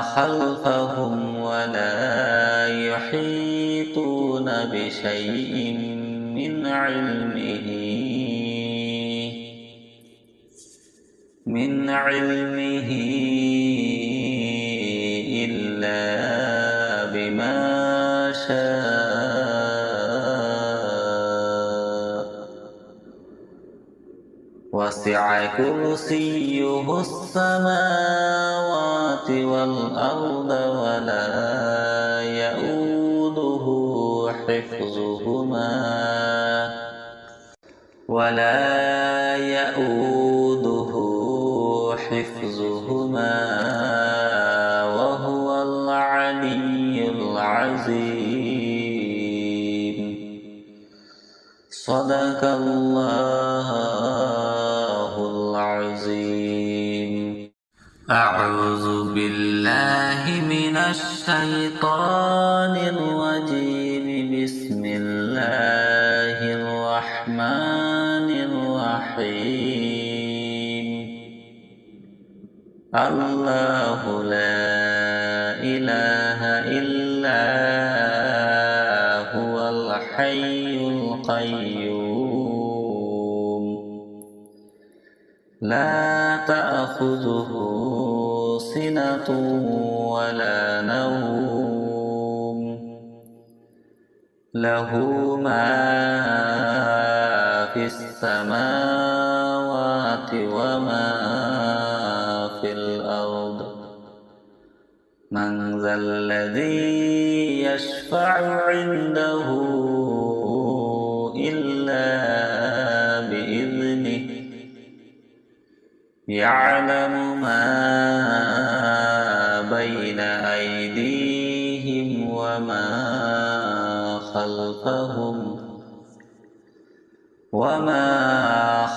خلفهم ولا يحيطون بشيء من علمه إلا بما شاء وسع كرسيه السماوات والأرض ولا يؤوده حفظهما وهو العلي العظيم صدق الله العظيم أعوذ بالله من الشيطان الرجيم بسم الله الرحمن الرحيم الله لا إله إلا هو الحي القيوم لا تأخذه سنة ولا نوم له ما في السماوات وما في الأرض من ذا الذي يشفع عنده إلا بإذنه يعلم ما بين أيديهم وما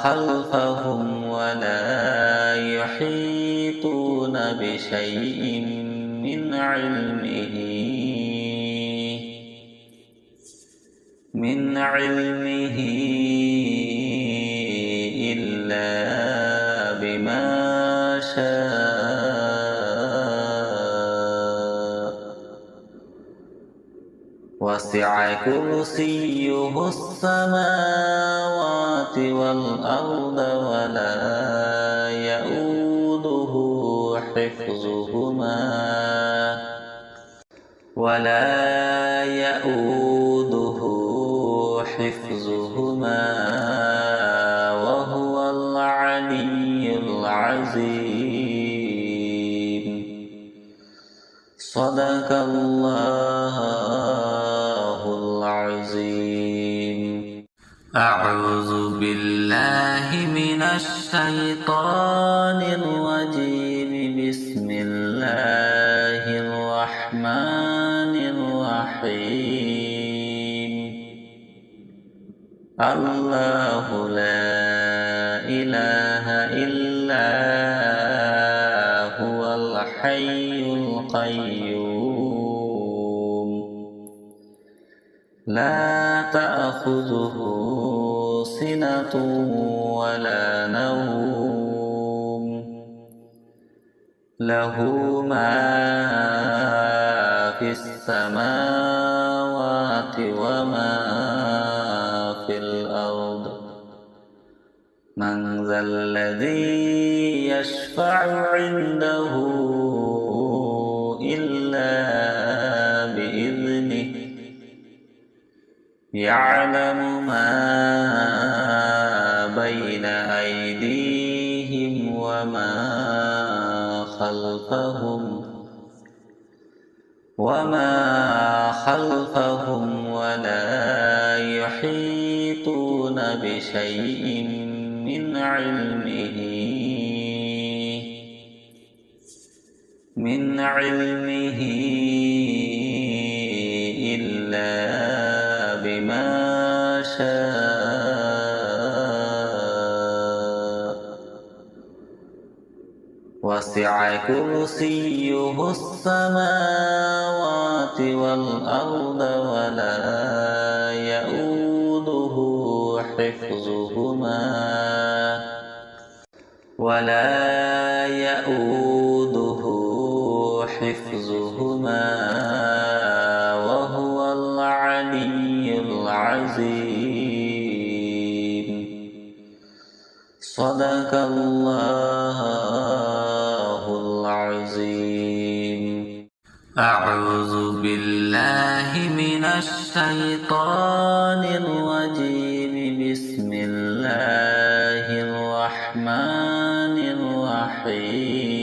خلفهم ولا يحيطون بشيء من علمه إلا بما شاء وسع كرسيه السماوات والأرض ولا يؤوده حفظهما وهو العلي العظيم. صدق الله العظيم. أعوذ بالله من الشيطان الرجيم. بسم الله الرحمن الرحيم. الله لا إله إلا هو الحي القيوم لا تأخذه سنة ولا نوم له ما في السماوات وما في الأرض. من ذا الذي يشفع عنده إلا بإذنه يعلم ما بين أيديهم وما خلفهم ولا يحيطون بشيء من علمه إلا بما شاء وسع كرسيه السماوات والأرض ولا يؤوده حفظهما وهو العلي العظيم. صدق الله العظيم. أعوذ بالله من الشيطان الرجيم. بسم الله الرحمن الرحيم.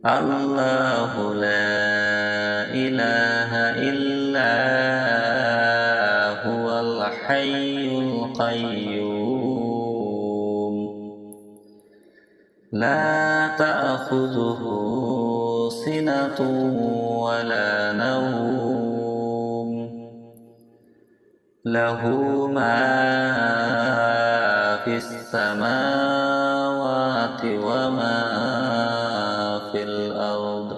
الله لا إله إلا هو الحي القيوم لا تأخذه سنة ولا نوم له ما في السماوات وما في الأرض.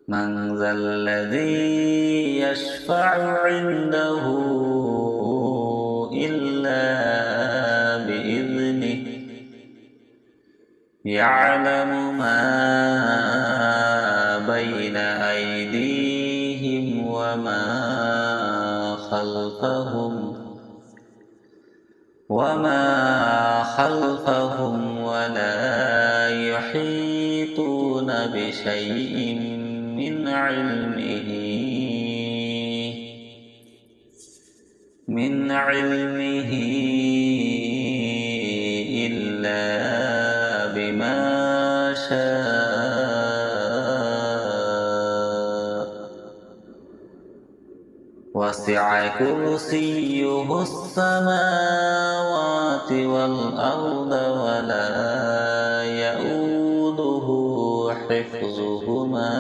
من ذا الذي يشفع عنده إلا بإذنه يعلم ما بين أيديهم وما خلفهم ولا يحيطون بشيء من علمه إلا بما شاء وسع كرسيه السماوات والأرض ولا يؤوده حفظهما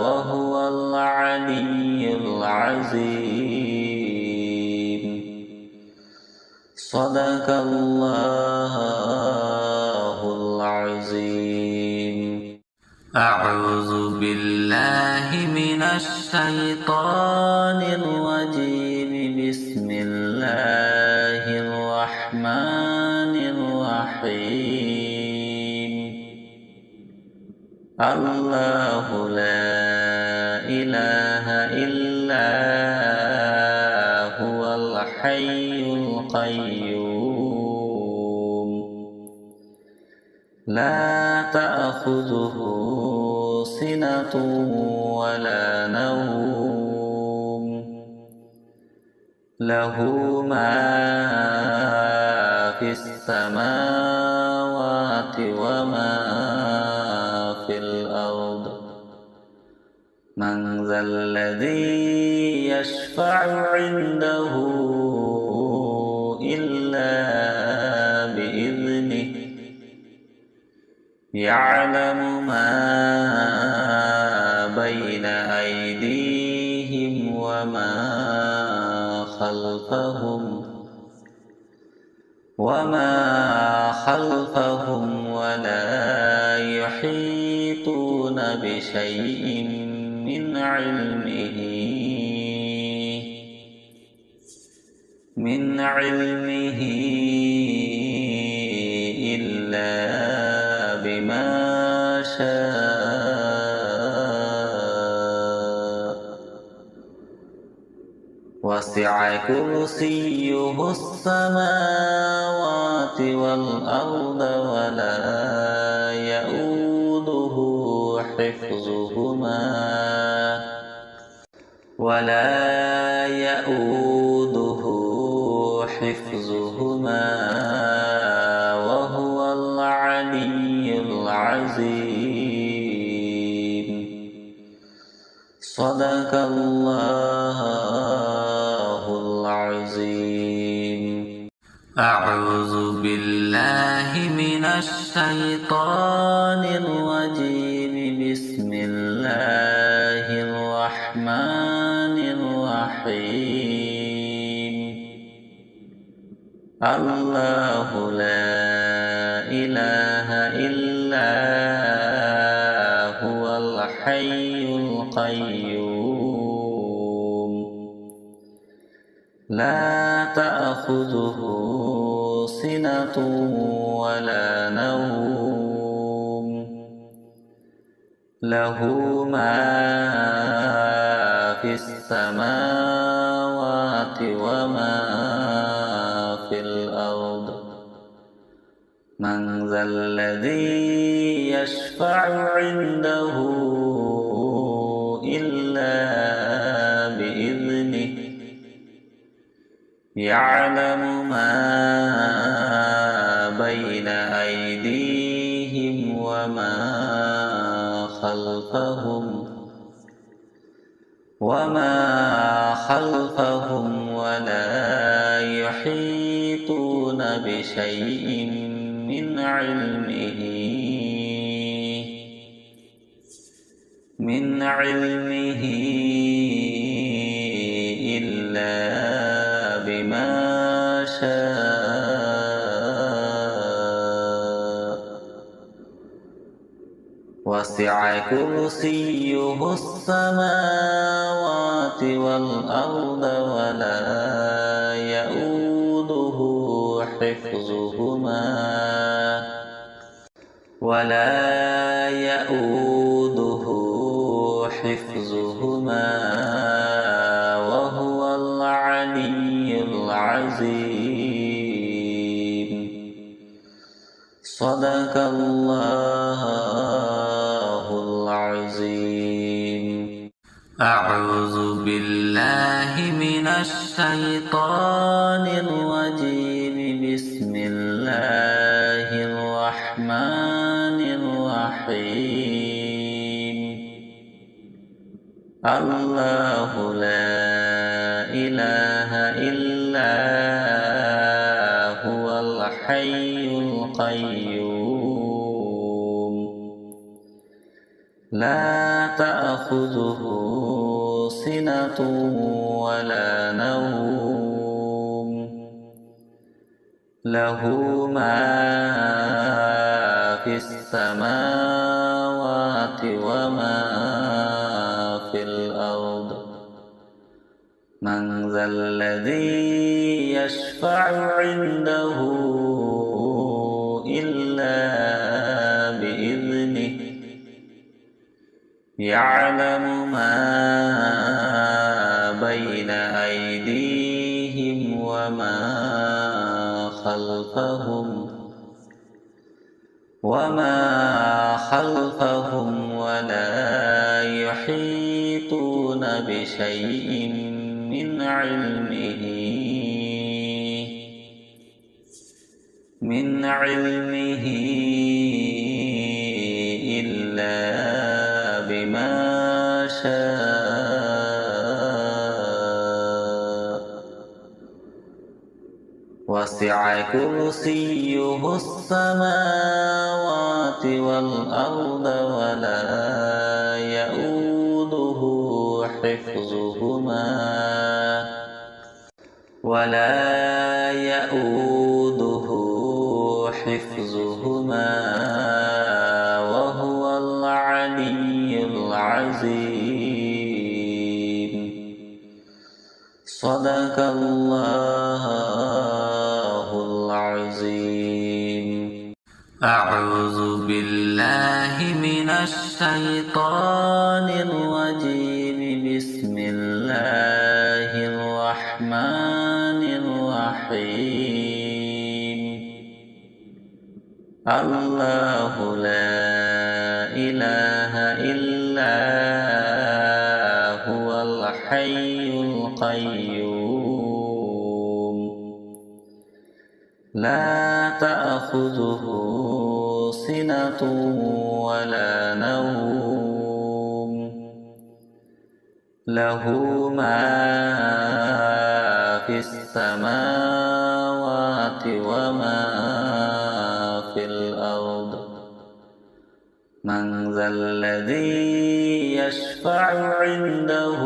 وهو العلي العظيم. صدق الله العظيم. أعوذ بالله من الشيطان الرجيم. بسم الله الرحمن الرحيم. الله لا إله إلا هو الحي القيوم لا تأخذه سنة ولا نوم له ما في السماوات وما في الأرض. من ذا الذي يشفع عنده إلا بإذنه يعلم ما بين أيديهم وما خلفهم ولا يحيطون بشيء من علمه إلا بما شاء. وسع كرسيه السماوات والأرض ولا يؤوده حفظهما وهو العلي العظيم. صدق الله العظيم. أعوذ بالله من الشيطان الرجيم. بسم الله الرحمن الرحيم. الله لا إله إلا هو الحي القيوم لا تأخذه سنة ولا نوم له ما في السماوات وما في الأرض. من ذا الذي يشفع عنده إلا بإذنه يعلم ما بين أيديهم وما خلفهم ولا يحيطون بشيء من علمه إلا بما شاء. وسع كرسيه السماوات والأرض ولا يؤوده حفظهما وهو العلي العظيم. صدق الله العظيم. أعوذ بالله من الشيطان الرجيم. بسم الله الرحمن الرحيم. الله لا إله إلا هو الحي القيوم. لا تأخذه سنة ولا نوم. له ما في السماوات وما في الأرض. من ذا الذي يشفع عنده إلا بإذنه. يعلم ما بين أيديهم وما خلفهم ولا يحيطون بشيء من علمه إلا بما شاء. وسع كرسيه السماوات والأرض ولا يؤوده حفظهما وهو العلي العظيم. صدق الله العظيم. أعوذ بالله من الشيطان الرجيم. بسم الله الرحمن الرحيم. الله لا إله إلا هو الحي القيوم. لا تأخذه سنة ولا نوم. له ما في السماوات وما في الأرض. من ذا الذي يشفع عنده